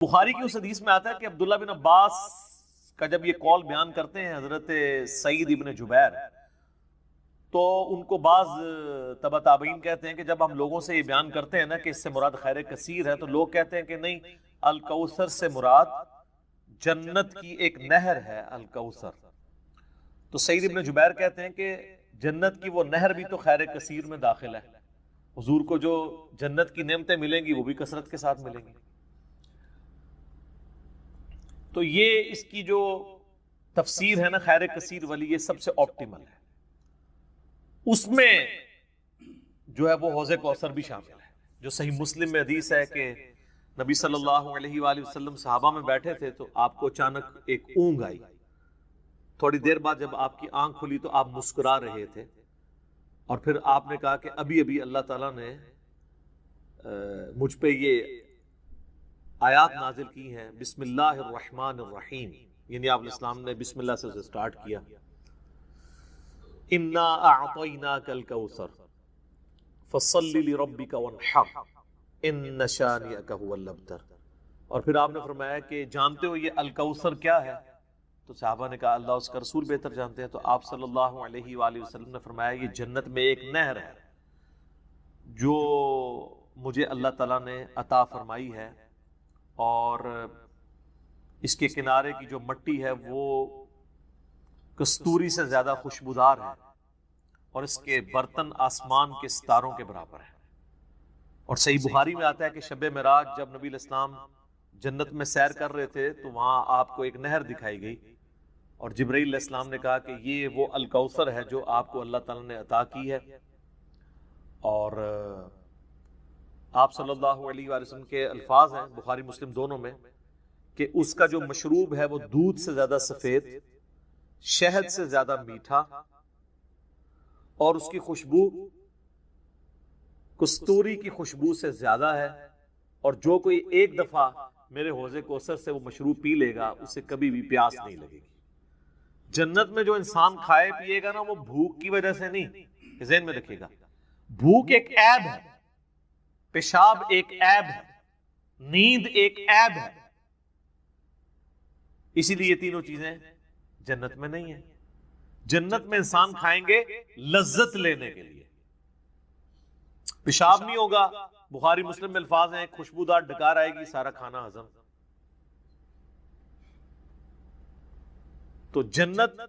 بخاری کی اس حدیث میں آتا ہے کہ عبداللہ بن عباس کا جب یہ قول بیان کرتے ہیں حضرت سعید ابن جبیر، تو ان کو بعض تبع تابعین کہتے ہیں کہ جب ہم لوگوں سے یہ بیان کرتے ہیں نا کہ اس سے مراد خیر کثیر ہے، تو لوگ کہتے ہیں کہ نہیں، الکوثر سے مراد جنت کی ایک نہر ہے الکوثر۔ تو سعید ابن جبیر کہتے ہیں کہ جنت کی وہ نہر بھی تو خیر کثیر میں داخل ہے، حضور کو جو جنت کی نعمتیں ملیں گی وہ بھی کثرت کے ساتھ ملیں گی۔ تو یہ اس کی جو تفسیر ہے نا خیر کثیر والی، یہ سب سے آپٹیمل ہے، اس میں جو ہے وہ حوض کوثر بھی شامل ہے۔ جو صحیح مسلم میں حدیث ہے کہ نبی صلی اللہ علیہ وآلہ وسلم صحابہ میں بیٹھے تھے تو آپ کو اچانک ایک اونگ آئی، تھوڑی دیر بعد جب آپ کی آنکھ کھلی تو آپ مسکرا رہے تھے، اور پھر آپ نے کہا کہ ابھی ابھی اللہ تعالیٰ نے مجھ پہ یہ آیات نازل کی ہیں، بسم اللہ الرحمن الرحیم، یعنی آپ الاسلام نے بسم اللہ سے سٹارٹ کیا، انا اعطیناک الکوثر فصل لربک وانحر ان شانئک هو الابتر۔ اور پھر آپ نے فرمایا کہ جانتے ہو یہ الکوثر کیا ہے؟ تو صحابہ نے کہا اللہ اس کا رسول بہتر جانتے ہیں۔ تو آپ صلی اللہ علیہ وآلہ وسلم نے فرمایا یہ جنت میں ایک نہر ہے جو مجھے اللہ تعالیٰ نے عطا فرمائی ہے، اور اس کے کنارے کی جو مٹی ہے وہ کستوری سے زیادہ خوشبودار ہے، اور اس کے برتن آسمان کے ستاروں کے برابر ہیں۔ اور صحیح بخاری میں آتا ہے کہ شب معراج جب نبی علیہ السلام جنت میں سیر کر رہے تھے تو وہاں آپ کو ایک نہر دکھائی گئی، اور جبرائیل علیہ السلام نے کہا کہ یہ وہ الکوثر ہے جو آپ کو اللہ تعالیٰ نے عطا کی ہے۔ اور آپ صلی اللہ علیہ وآلہ وسلم کے الفاظ ہیں بخاری مسلم دونوں میں کہ اس کا جو مشروب ہے وہ دودھ سے زیادہ سفید، شہد سے زیادہ میٹھا، اور اس کی خوشبو کستوری کی خوشبو سے زیادہ ہے، اور جو کوئی ایک دفعہ میرے حوض کوثر سے وہ مشروب پی لے گا اسے کبھی بھی پیاس نہیں لگے گی۔ جنت میں جو انسان کھائے پیے گا نا وہ بھوک کی وجہ سے نہیں، ذہن میں رکھیے گا، بھوک ایک عیب ہے، پیشاب ایک عیب ہے، نیند ایک عیب ہے، اسی لیے یہ تینوں چیزیں جنت میں نہیں ہیں۔ جنت میں انسان کھائیں گے لذت لینے کے لیے، پیشاب نہیں ہوگا، بخاری مسلم میں الفاظ ہیں خوشبودار ڈکار آئے گی، سارا کھانا ہضم۔ تو جنت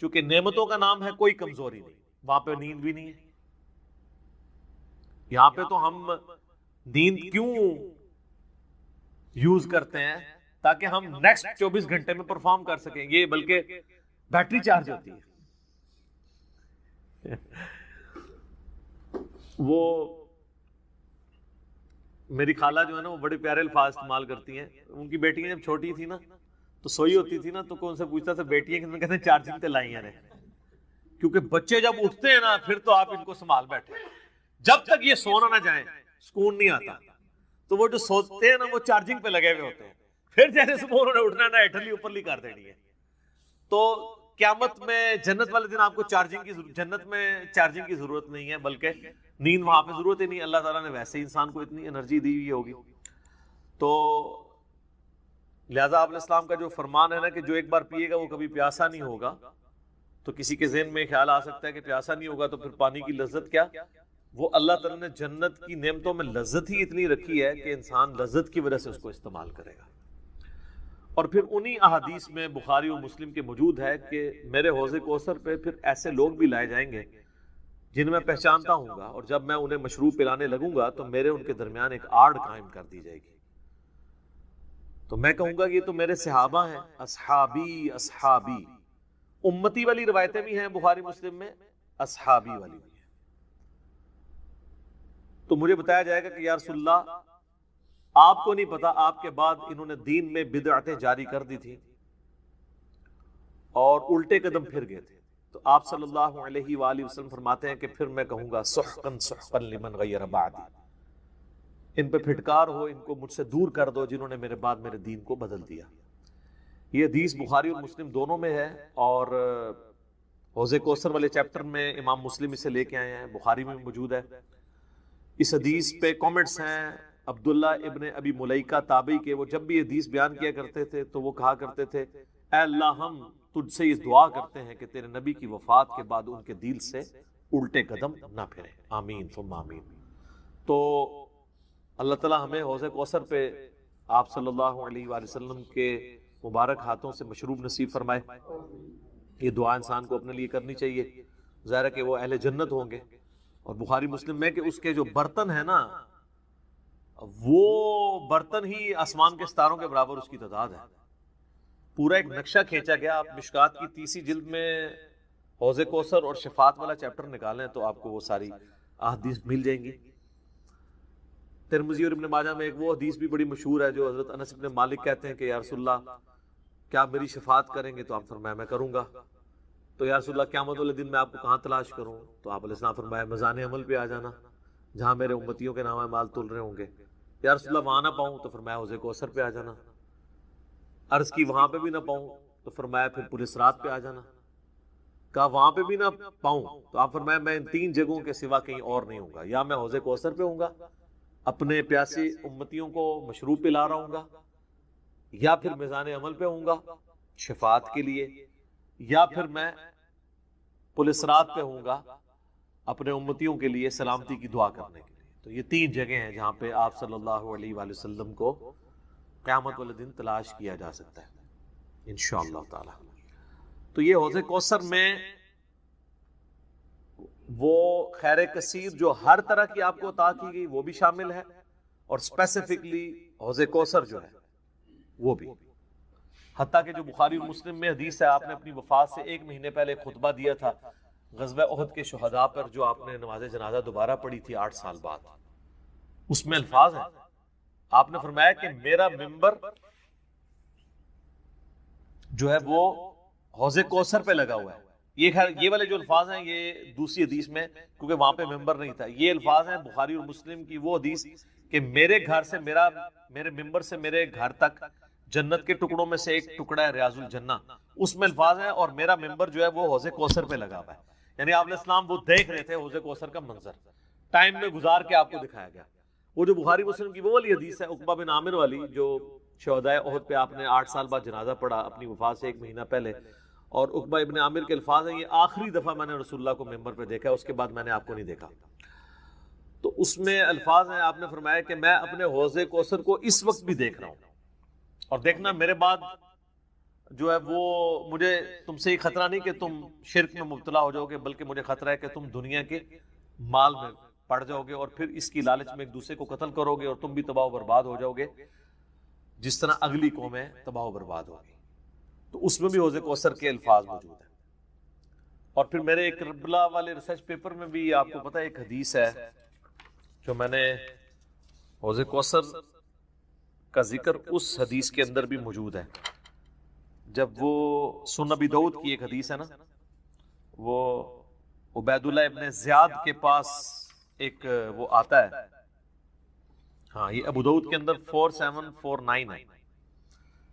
چونکہ نعمتوں کا نام ہے، کوئی کمزوری نہیں، وہاں پہ نیند بھی نہیں ہے۔ یہاں پہ تو ہم نیند کیوں یوز کرتے ہیں؟ تاکہ ہم نیکسٹ 24 گھنٹے میں پرفارم کر سکیں، یہ بلکہ بیٹری چارج ہوتی ہے۔ وہ میری خالہ جو ہے نا وہ بڑے پیارے الفاظ استعمال کرتی ہیں، ان کی بیٹی جب چھوٹی تھی نا تو سوئی ہوتی تھی نا تو کون سے پوچھتا تھا بیٹی ہے کہ کہتے ہیں چارجنگ تے لائی ہیں، کیونکہ بچے جب اٹھتے ہیں نا پھر تو آپ ان کو سنبھال بیٹھے، جب تک یہ سونا نہ جائیں سکون نہیں آتا۔ تو وہ جو سوتے ہیں نا وہ چارجنگ پہ لگے ہوئے ہوتے ہیں، پھر جیسے صبح انہوں نے اٹھنا نا ایٹھلی اوپرلی کر دینی ہے۔ تو قیامت میں جنت والے دن آپ کو جنت میں چارجنگ کی ضرورت نہیں ہے، بلکہ نیند وہاں پہ ضرورت ہی نہیں، اللہ تعالیٰ نے ویسے ہی انسان کو اتنی انرجی دی ہوئی ہوگی۔ تو لہذا آپ علیہ السلام کا جو فرمان ہے نا کہ جو ایک بار پیے گا وہ کبھی پیاسا نہیں ہوگا، تو کسی کے ذہن میں خیال آ سکتا ہے کہ پیاسا نہیں ہوگا تو پھر پانی کی لذت کیا؟ وہ اللہ تعالیٰ نے جنت کی نعمتوں میں لذت ہی اتنی رکھی ہے کہ انسان لذت کی وجہ سے اس کو استعمال کرے گا۔ اور پھر انہی احادیث میں بخاری و مسلم کے موجود ہے کہ میرے حوض کوثر پہ پھر ایسے لوگ بھی لائے جائیں گے جن میں پہچانتا ہوں گا، اور جب میں انہیں مشروب پلانے لگوں گا تو میرے ان کے درمیان ایک آڑ قائم کر دی جائے گی، تو میں کہوں گا کہ یہ تو میرے صحابہ ہیں، اصحابی اصحابی۔ امتی والی روایتیں بھی ہیں بخاری مسلم میں، اصحابی والی بھی ہیں۔ تو مجھے بتایا جائے گا کہ یا رسول اللہ آپ کو نہیں پتا آپ کے بعد انہوں نے دین میں بدعتیں جاری کر دی تھی اور الٹے قدم پھر گئے تھے، تو آپ صلی اللہ علیہ وآلہ وسلم فرماتے ہیں کہ پھر میں کہوں گا سحقا سحقا لمن غیر بعدی، ان پہ پھٹکار ہو، ان کو مجھ سے دور کر دو جنہوں نے میرے بعد میرے دین کو بدل دیا۔ یہ حدیث بخاری اور مسلم دونوں میں ہے، اور حوض کوثر والے چیپٹر میں امام مسلم اسے لے کے آئے ہیں، بخاری میں موجود ہے۔ اس حدیث پہ کامنٹس ہیں عبداللہ ابن ابی ملیکہ تابعی کے، وہ جب بھی حدیث بیان کیا کرتے تھے تو وہ کہا کرتے تھے اے اللہ ہم تجھ سے یہ دعا کرتے ہیں کہ تیرے نبی کی وفات کے بعد ان کے دل سے الٹے قدم نہ پھرے، آمین ثم آمین۔ تو اللہ تعالیٰ ہمیں حوض کوثر پہ آپ صلی اللہ علیہ وآلہ وسلم کے مبارک ہاتھوں سے مشروب نصیب فرمائے۔ یہ دعا انسان کو اپنے لیے کرنی چاہیے، ظاہر ہے کہ وہ اہل جنت ہوں گے۔ اور بخاری مسلم میں کہ اس کے جو برتن ہیں نا، وہ برتن ہی آسمان کے ستاروں کے برابر اس کی تعداد ہے۔ پورا ایک نقشہ کھینچا گیا۔ آپ مشکات کی 30 جلد میں حوض کوثر اور شفاعت والا چیپٹر نکالیں تو آپ کو وہ ساری احادیث مل جائیں گی۔ ترمذی اور ابن ماجہ میں ایک وہ حدیث بھی بڑی مشہور ہے جو حضرت انس بن مالک کہتے ہیں کہ یا رسول اللہ کیا میری شفاعت کریں گے؟ تو آپ فرمایا میں کروں گا۔ تو یا رسول اللہ قیامت والے دن میں آپ کو کہاں تلاش کروں؟ تو آپ علیہ السلام فرمایا میزان عمل پہ آ جانا جہاں میرے امتیوں کے نام اعمال تول رہے ہوں گے۔ یا رسول اللہ وہاں نہ پاؤں تو فرمایا حوض کوثر پہ آ جانا۔ عرض کی وہاں پہ بھی نہ پاؤں تو فرمایا پھر پورے صراط پہ آ جانا۔ کہا وہاں پہ بھی نہ پاؤں تو آپ فرمایا میں ان 3 جگہوں کے سوا کہیں اور نہیں ہوں گا، یا میں حوض کوثر پہ ہوں گا اپنے پیاسے امتیوں کو مشروب پلا رہا ہوں گا، یا پھر میزان عمل پہ ہوں گا شفاعت کے لیے، یا پھر میں پل صراط پہ ہوں گا اپنے امتیوں کے لیے سلامتی کی دعا کرنے کے لیے۔ تو یہ 3 جگہیں ہیں جہاں پہ آپ صلی اللہ علیہ وآلہ وسلم کو قیامت والے دن تلاش کیا جا سکتا ہے انشاءاللہ تعالی۔ تو یہ حوض کوثر میں وہ خیر کثیر جو ہر طرح کی آپ کو عطا کی گئی وہ بھی شامل ہے، اور اسپیسیفکلی حوض کوثر جو ہے وہ بھی، حتیٰ کہ جو بخاری اور مسلم میں حدیث ہے، آپ نے اپنی وفات سے 1 مہینے پہلے خطبہ دیا تھا غزوہ احد کے شہداء پر، جو آپ نے نماز جنازہ دوبارہ پڑھی تھی 8 سال بعد۔ اس میں الفاظ ہیں، آپ نے فرمایا کہ میرا ممبر جو ہے وہ حوض کوثر پہ لگا ہوا ہے۔ یہ والے جو الفاظ ہیں یہ دوسری حدیث میں، کیونکہ وہاں پہ ممبر نہیں تھا، یہ الفاظ ہیں بخاری اور مسلم کی وہ حدیث کہ میرے گھر سے میرے ممبر سے میرے گھر تک جنت کے ٹکڑوں میں سے ایک ٹکڑا ہے ریاض الجنہ، اس میں الفاظ ہیں اور میرا ممبر جو ہے وہ حوض کوثر پہ لگا ہوا ہے۔ یعنی آپ علیہ السلام وہ دیکھ رہے تھے حوض کوثر کا منظر، ٹائم میں گزار کے آپ کو دکھایا گیا۔ وہ جو بخاری مسلم کی وہ والی حدیث ہے عقبہ بن عامر والی، جو شہدائے احد پہ آپ نے 8 سال بعد جنازہ پڑھا اپنی وفات سے 1 مہینہ پہلے، اور عقبہ ابن عامر کے الفاظ ہیں یہ آخری دفعہ میں نے رسول اللہ کو ممبر پہ دیکھا، اس کے بعد میں نے آپ کو نہیں دیکھا۔ تو اس میں الفاظ ہیں، آپ نے فرمایا کہ میں اپنے حوض کوثر کو اس وقت بھی دیکھ رہا ہوں، اور دیکھنا میرے بعد جو ہے وہ مجھے تم سے یہ خطرہ نہیں کہ تم شرک میں مبتلا ہو جاؤ گے، بلکہ مجھے خطرہ ہے کہ تم دنیا کے مال میں پڑ جاؤ گے اور پھر اس کی لالچ میں ایک دوسرے کو قتل کرو گے اور تم بھی تباہ و برباد ہو جاؤ گے جس طرح اگلی قومیں تباہ و برباد ہوگی۔ تو اس میں بھی حوض کوثر کے الفاظ موجود ہیں۔ اور پھر میرے ایک کربلا والے ریسرچ پیپر میں بھی آپ کو پتہ ہے ایک حدیث ہے جو میں نے حوض کوثر کا ذکر اس حدیث کے اندر بھی موجود ہے، جب وہ سنن ابی داؤد کی ایک حدیث ہے نا، وہ عبید اللہ ابن زیاد کے پاس ایک وہ آتا ہے، ہاں یہ ابو داؤد کے اندر 4749 ہے۔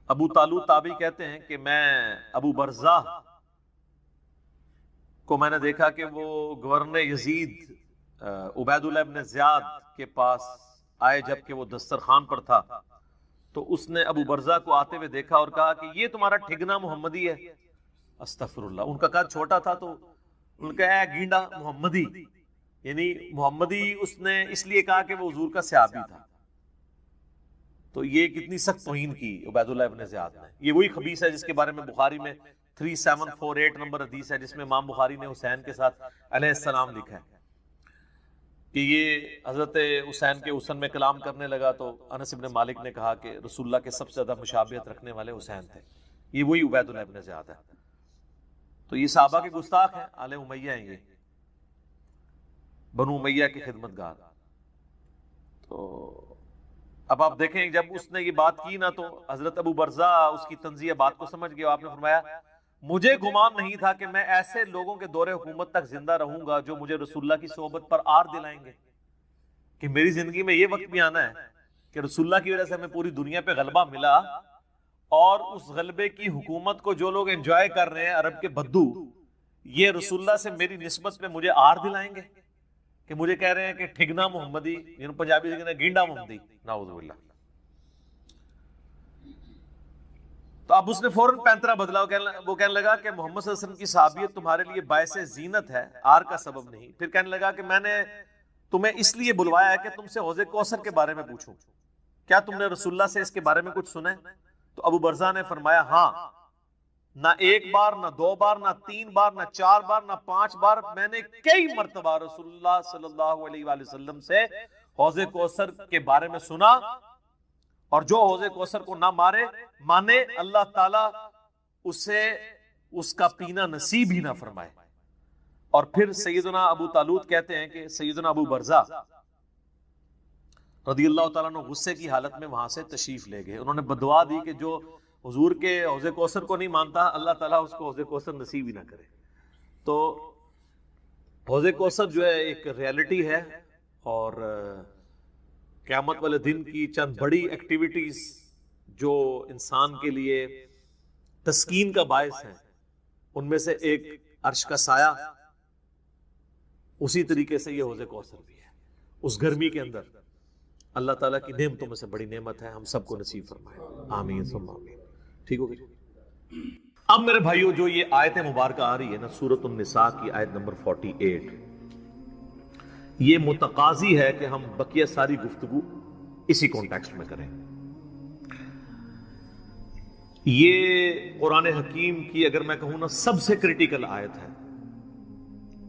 ابو طالوت تابعی کہتے ہیں کہ میں ابو برزہ کو میں نے دیکھا کہ وہ گورنر یزید عبید اللہ ابن زیاد کے پاس آئے جب کہ وہ دسترخوان پر تھا، تو اس نے ابو برزہ کو آتے ہوئے دیکھا اور کہا کہ یہ تمہارا ٹھگنا محمدی ہے۔ استغفر اللہ، ان کا قد چھوٹا تھا تو ان کا اے گینڈا محمدی، یعنی محمدی اس نے اس لیے کہا کہ وہ حضور کا صحابی تھا۔ تو یہ کتنی سخت توہین کی عبید اللہ ابن زیاد نے۔ یہ وہی خبیث ہے جس کے بارے میں بخاری میں 3748 نمبر حدیث ہے، جس میں امام بخاری نے حسین کے ساتھ علیہ السلام لکھا ہے کہ یہ حضرت حسین کے حسن میں کلام کرنے لگا تو انس بن مالک نے کہا کہ رسول اللہ کے سب سے زیادہ مشابہت رکھنے والے حسین تھے۔ یہ وہی عبید اللہ ابن زیاد ہے۔ تو یہ صحابہ کے گستاخ ہیں، آل امیہ ہیں، یہ بنو امیہ کے خدمت گار۔ تو اب آپ دیکھیں جب اس نے یہ بات کی نا تو حضرت ابو برزہ اس کی تنزیہ بات کو سمجھ گیا۔ آپ نے فرمایا مجھے گمان نہیں تھا کہ میں ایسے لوگوں کے دور حکومت تک زندہ رہوں گا جو مجھے رسول اللہ کی صحبت پر آر دلائیں گے، کہ میری زندگی میں یہ وقت بھی آنا ہے کہ رسول اللہ کی وجہ سے ہمیں پوری دنیا پہ غلبہ ملا، اور اس غلبے کی حکومت کو جو لوگ انجوائے کر رہے ہیں عرب کے بدو، یہ رسول اللہ سے میری نسبت پہ مجھے آر دلائیں گے کہ مجھے کہہ رہے ہیں کہ ٹھگنا محمدی، یعنی پنجابی سے کہنا گینڈا محمدی، نعوذ باللہ. تو اب اس نے فوراً پینترا بدلا، وہ کہنے لگا کہ محمد صلی اللہ علیہ وسلم کی صحابیت تمہارے لیے باعث زینت ہے، آر کا سبب نہیں. پھر کہنے لگا کہ میں نے تمہیں اس لیے بلوایا ہے کہ تم سے حوض کوثر کے بارے میں پوچھوں، کیا تم نے رسول اللہ سے اس کے بارے میں کچھ سنا ہے؟ تو ابو برزہ نے فرمایا ہاں، نہ ایک بار، نہ دو بار، نہ تین بار، نہ چار بار، نہ 5 بار، میں نے کئی مرتبہ رسول اللہ صلی اللہ علیہ وآلہ وسلم سے حوض کوثر کے بارے میں سنا، اور جو حوض کوثر کو نہ مانے اللہ تعالیٰ اسے اس کا پینا نصیب ہی نہ فرمائے. اور پھر سیدنا ابو طالوت کہتے ہیں کہ سیدنا ابو برزہ رضی اللہ تعالیٰ عنہ غصے کی حالت میں وہاں سے تشریف لے گئے. انہوں نے بدعا دی کہ جو حضور کے حوض کوثر کو نہیں مانتا اللہ تعالیٰ اس کو حوض کوثر نصیب ہی نہ کرے. تو حوض کوثر جو ہے ایک ریالٹی ہے، اور قیامت والے دن کی چند بڑی ایکٹیویٹیز جو انسان کے لیے تسکین کا باعث ہیں، ان میں سے ایک عرش کا سایہ، اسی طریقے سے یہ حوض کوثر بھی ہے. اس گرمی کے اندر اللہ تعالیٰ کی نعمتوں میں سے بڑی نعمت ہے، ہم سب کو نصیب فرمائے، آمین ثم آمین. ٹھیک ہو گئی؟ اب میرے بھائیو جو یہ آیت مبارکہ آ رہی ہے نا، سورۃ النساء کی آیت نمبر 48، یہ متقاضی ہے کہ ہم بقیہ ساری گفتگو اسی کانٹیکسٹ میں کریں. یہ قرآن حکیم کی اگر میں کہوں نا سب سے کریٹیکل آیت ہے،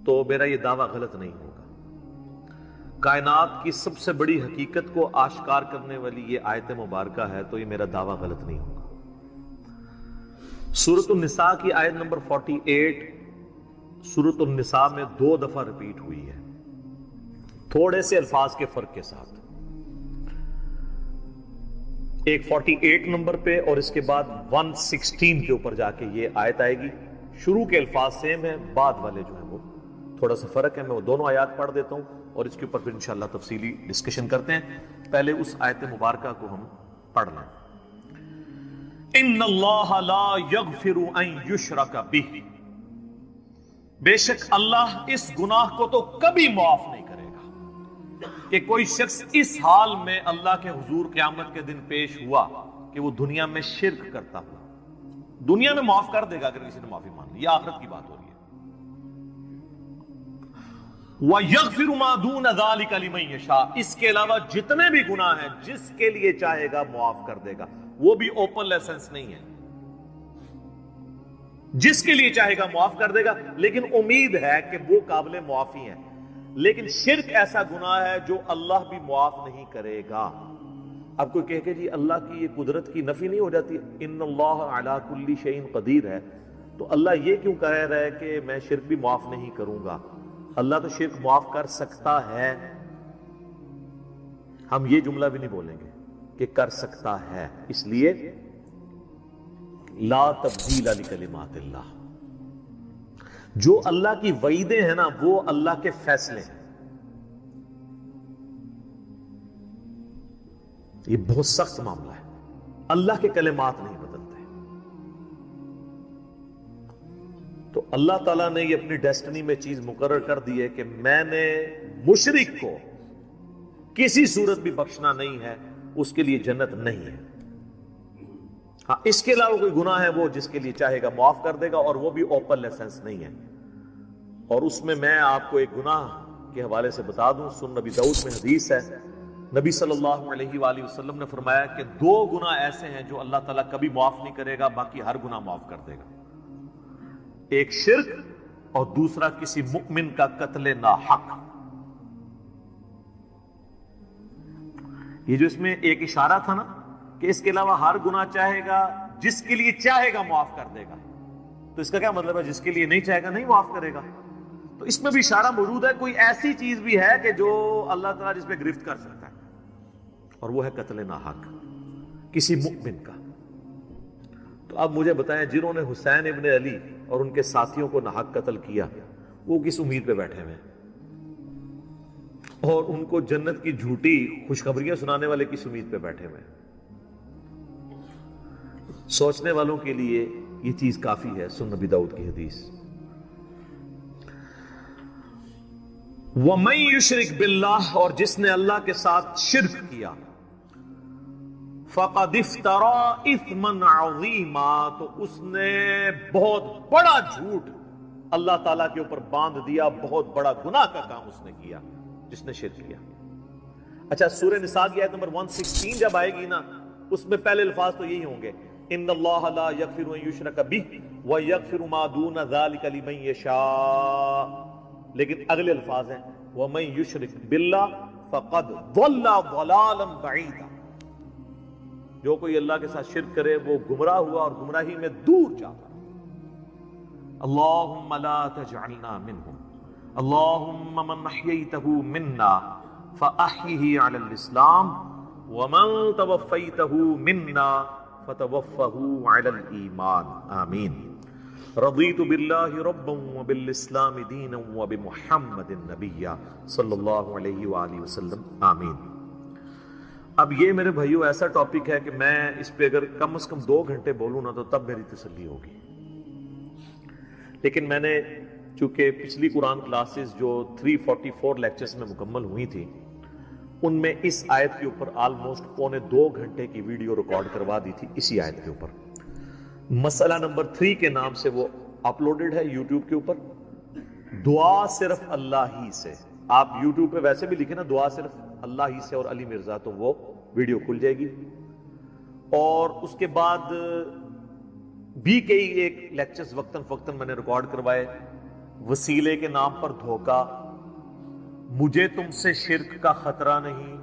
تو میرا یہ دعویٰ غلط نہیں ہوگا. کائنات کی سب سے بڑی حقیقت کو آشکار کرنے والی یہ آیت مبارکہ ہے، تو یہ میرا دعویٰ غلط نہیں ہوگا. سورۃ النساء کی آیت نمبر 48 سورۃ النساء میں 2 دفعہ ریپیٹ ہوئی ہے، تھوڑے سے الفاظ کے فرق کے ساتھ. ایک 48 نمبر پہ اور اس کے بعد 116 کے اوپر جا کے یہ آیت آئے گی. شروع کے الفاظ سیم ہیں، بعد والے جو ہیں وہ تھوڑا سا فرق ہے. میں وہ دونوں آیات پڑھ دیتا ہوں اور اس کے اوپر پھر انشاءاللہ تفصیلی ڈسکشن کرتے ہیں. پہلے اس آیت مبارکہ کو ہم پڑھ لیں. ان اللہ لا یغفر ان یشرک بہ، بے شک اللہ اس گناہ کو تو کبھی معاف نہیں کرے گا کہ کوئی شخص اس حال میں اللہ کے حضور قیامت کے دن پیش ہوا کہ وہ دنیا میں شرک کرتا ہوا. دنیا میں معاف کر دے گا اگر کسی نے معافی مان لی، یہ آخرت کی بات ہو رہی ہے. وَيَغْفِرُ مَا دُونَ ذَلِكَ لِمَن يَشَاءُ، اس کے علاوہ جتنے بھی گناہ ہیں جس کے لیے چاہے گا معاف کر دے گا. وہ بھی اوپن لائسنس نہیں ہے، جس کے لیے چاہے گا معاف کر دے گا، لیکن امید ہے کہ وہ قابل معافی ہیں. لیکن شرک ایسا گناہ ہے جو اللہ بھی معاف نہیں کرے گا. اب کوئی کہے کہ جی اللہ کی یہ قدرت کی نفی نہیں ہو جاتی، ان اللہ علی کل شیء قدیر ہے، تو اللہ یہ کیوں کہہ رہا ہے کہ میں شرک بھی معاف نہیں کروں گا؟ اللہ تو شرک معاف کر سکتا ہے، ہم یہ جملہ بھی نہیں بولیں گے کہ کر سکتا ہے. اس لیے لا تبدیل لکلمات اللہ، جو اللہ کی وعیدیں ہیں نا وہ اللہ کے فیصلے ہیں. یہ بہت سخت معاملہ ہے، اللہ کے کلمات نہیں بدلتے. تو اللہ تعالیٰ نے یہ اپنی ڈیسٹنی میں چیز مقرر کر دی ہے کہ میں نے مشرک کو کسی صورت بھی بخشنا نہیں ہے، اس کے لیے جنت نہیں ہے. ہاں اس کے علاوہ کوئی گناہ ہے وہ جس کے لیے چاہے گا معاف کر دے گا، اور وہ بھی اوپن لائسنس نہیں ہے. اور اس میں آپ کو ایک گناہ کے حوالے سے بتا دوں، سن نبی داؤد میں حدیث ہے، نبی صلی اللہ علیہ وآلہ وسلم نے فرمایا کہ 2 گناہ ایسے ہیں جو اللہ تعالیٰ کبھی معاف نہیں کرے گا، باقی ہر گناہ معاف کر دے گا. ایک شرک اور دوسرا کسی مؤمن کا قتل ناحق. یہ جو اس میں ایک اشارہ تھا نا کہ اس کے علاوہ ہر گناہ چاہے گا، جس کے لیے چاہے گا معاف کر دے گا، تو اس کا کیا مطلب ہے؟ جس کے لیے نہیں چاہے گا نہیں معاف کرے گا. تو اس میں بھی اشارہ موجود ہے، کوئی ایسی چیز بھی ہے کہ جو اللہ تعالیٰ جس پہ گرفت کر سکتا ہے، اور وہ ہے قتل ناحق کسی مؤمن کا. تو اب مجھے بتائیں، جنہوں نے حسین ابن علی اور ان کے ساتھیوں کو ناحق قتل کیا، وہ کس امید پہ بیٹھے ہوئے ہیں؟ اور ان کو جنت کی جھوٹی خوشخبریاں سنانے والے کس امید پہ بیٹھے ہوئے ہیں؟ سوچنے والوں کے لیے یہ چیز کافی ہے. سن نبی داؤد کی حدیث. وَمَن يُشْرِكْ بِاللَّهِ، اور جس نے اللہ کے ساتھ شرک کیا، فَقَدِ افْتَرَىٰ إِثْمًا عَظِيمًا، تو اس نے بہت بڑا جھوٹ اللہ تعالیٰ کے اوپر باندھ دیا، بہت بڑا گناہ کا کام اس نے کیا جس نے شرک کیا۔ اچھا، سورہ نساء کی آیت نمبر 116 جب آئے گی نا، اس میں پہلے الفاظ تو یہی ہوں گے، ان اللہ لا یغفر ان یشرک بہ ویغفر ما دون ذلک لمن یشاء، لیکن اگلے الفاظ ہیں ومن یشرک باللہ فقد ضل ضلالا بعیدا، جو کوئی اللہ کے ساتھ شرک کرے وہ گمراہ ہوا اور گمراہی میں دور جا پڑا۔ اللہم لا تجعلنا منہم، اللہم من احییتہ منا فاحیہ علی الاسلام ومن توفیتہ منا فتوفہ علی الایمان، آمین۔ رضیت باللہ ربا وبالاسلام دینا وبمحمد نبیا صلی اللہ علیہ وآلہ وسلم، آمین۔ اب یہ میرے بھائیو ایسا ٹاپک ہے کہ میں اس پہ اگر کم از کم 2 گھنٹے بولوں نا تو تب میری تسلی ہوگی، لیکن میں نے چونکہ پچھلی قرآن کلاسز جو 344 لیکچرز میں مکمل ہوئی تھی، ان میں اس آیت کے اوپر آلموسٹ 1.25 گھنٹے کی ویڈیو ریکارڈ کروا دی تھی اسی آیت کے اوپر۔ مسئلہ نمبر 3 کے نام سے وہ اپلوڈڈ ہے یوٹیوب کے اوپر، دعا صرف اللہ ہی سے۔ آپ یوٹیوب پہ ویسے بھی لکھیں نا دعا صرف اللہ ہی سے اور علی مرزا، تو وہ ویڈیو کھل جائے گی۔ اور اس کے بعد بھی کئی ایک لیکچرز وقتاً فوقتاً میں نے ریکارڈ کروائے، وسیلے کے نام پر دھوکہ، مجھے تم سے شرک کا خطرہ نہیں،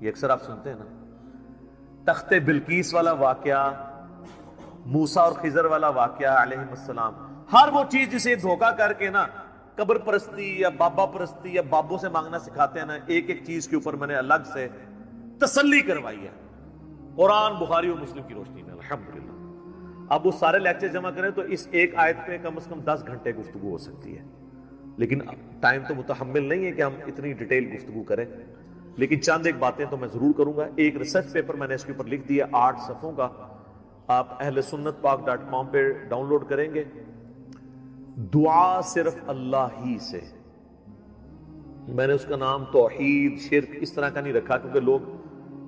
یہ اکثر آپ سنتے ہیں نا، تخت بلقیس والا واقعہ، موسیٰ اور خضر والا واقعہ علیہ السلام، ہر وہ چیز جسے دھوکہ کر کے نا قبر پرستی یا بابا پرستی یا بابوں سے مانگنا سکھاتے ہیں نا، ایک ایک چیز کے اوپر میں نے الگ سے تسلی کروائی ہے قرآن، بخاری اور مسلم کی روشنی میں، الحمدللہ۔ اب وہ سارے لیکچر جمع کریں تو اس ایک آیت پہ کم از کم 10 گھنٹے گفتگو ہو سکتی ہے، لیکن ٹائم تو متحمل نہیں ہے کہ ہم اتنی ڈیٹیل گفتگو کریں، لیکن چند ایک باتیں تو میں ضرور کروں گا۔ ایک ریسرچ پیپر میں نے اس کے اوپر لکھ دیا 8 صفحوں کا، آپ اہل سنت پاک.com پہ ڈاؤن لوڈ کریں گے۔ دعا صرف اللہ ہی سے، میں نے اس کا نام توحید، شرک اس طرح کا نہیں رکھا کیونکہ لوگ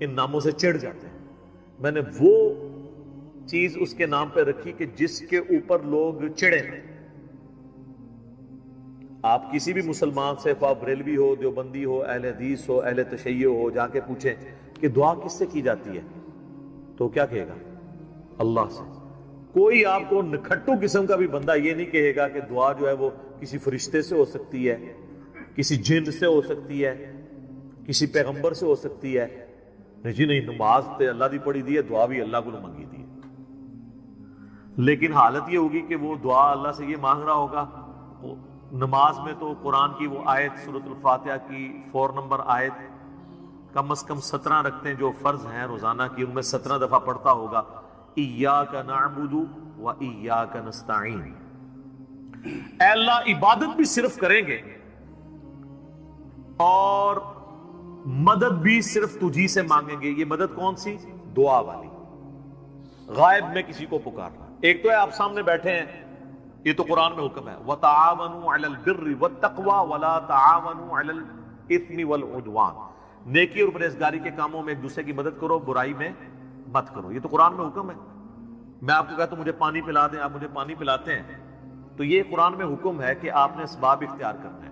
ان ناموں سے چڑھ جاتے ہیں، میں نے وہ چیز اس کے نام پہ رکھی کہ جس کے اوپر لوگ چڑھے۔ آپ کسی بھی مسلمان سے، خواہ بریلوی ہو، دیوبندی ہو، اہل حدیث ہو، اہل تشیع ہو، جا کے پوچھیں کہ دعا کس سے کی جاتی ہے تو کیا کہے گا؟ اللہ سے۔ کوئی آپ کو نکھٹو قسم کا بھی بندہ یہ نہیں کہے گا کہ دعا جو ہے وہ کسی فرشتے سے ہو سکتی ہے، کسی جن سے ہو سکتی ہے، کسی پیغمبر سے ہو سکتی ہے۔ نہیں جی نہیں، نماز تے اللہ دی پڑھی دی ہے، دعا بھی اللہ کو منگی دی ہے، لیکن حالت یہ ہوگی کہ وہ دعا اللہ سے یہ مانگ رہا ہوگا، نماز میں تو قرآن کی وہ آیت سورۃ الفاتحہ کی 4 نمبر آیت کم از کم 17 رکھتے ہیں جو فرض ہیں روزانہ کی، ان میں 17 دفعہ پڑھتا ہوگا ایاک نعبد و ایاک نستعین، اے اللہ عبادت بھی صرف کریں گے اور مدد بھی صرف تجھی سے مانگیں گے۔ یہ مدد کون سی؟ دعا والی، غائب میں کسی کو پکارنا۔ ایک تو ہے آپ سامنے بیٹھے ہیں، یہ تو قرآن میں حکم ہے وَتَعَاوَنُوا عَلَى الْبِرِّ وَالتَّقْوَى وَلَا تَعَاوَنُوا عَلَى الْإِثْمِ وَالْعُدْوَانِ، نیکی اور پرہیزگاری کے کاموں میں ایک دوسرے کی مدد کرو، برائی میں مت کرو، یہ تو قرآن میں حکم ہے۔ میں آپ کو کہتا ہوں مجھے پانی پلا دیں، آپ مجھے پانی پلاتے ہیں، تو یہ قرآن میں حکم ہے کہ آپ نے اسباب اختیار کرنا ہے،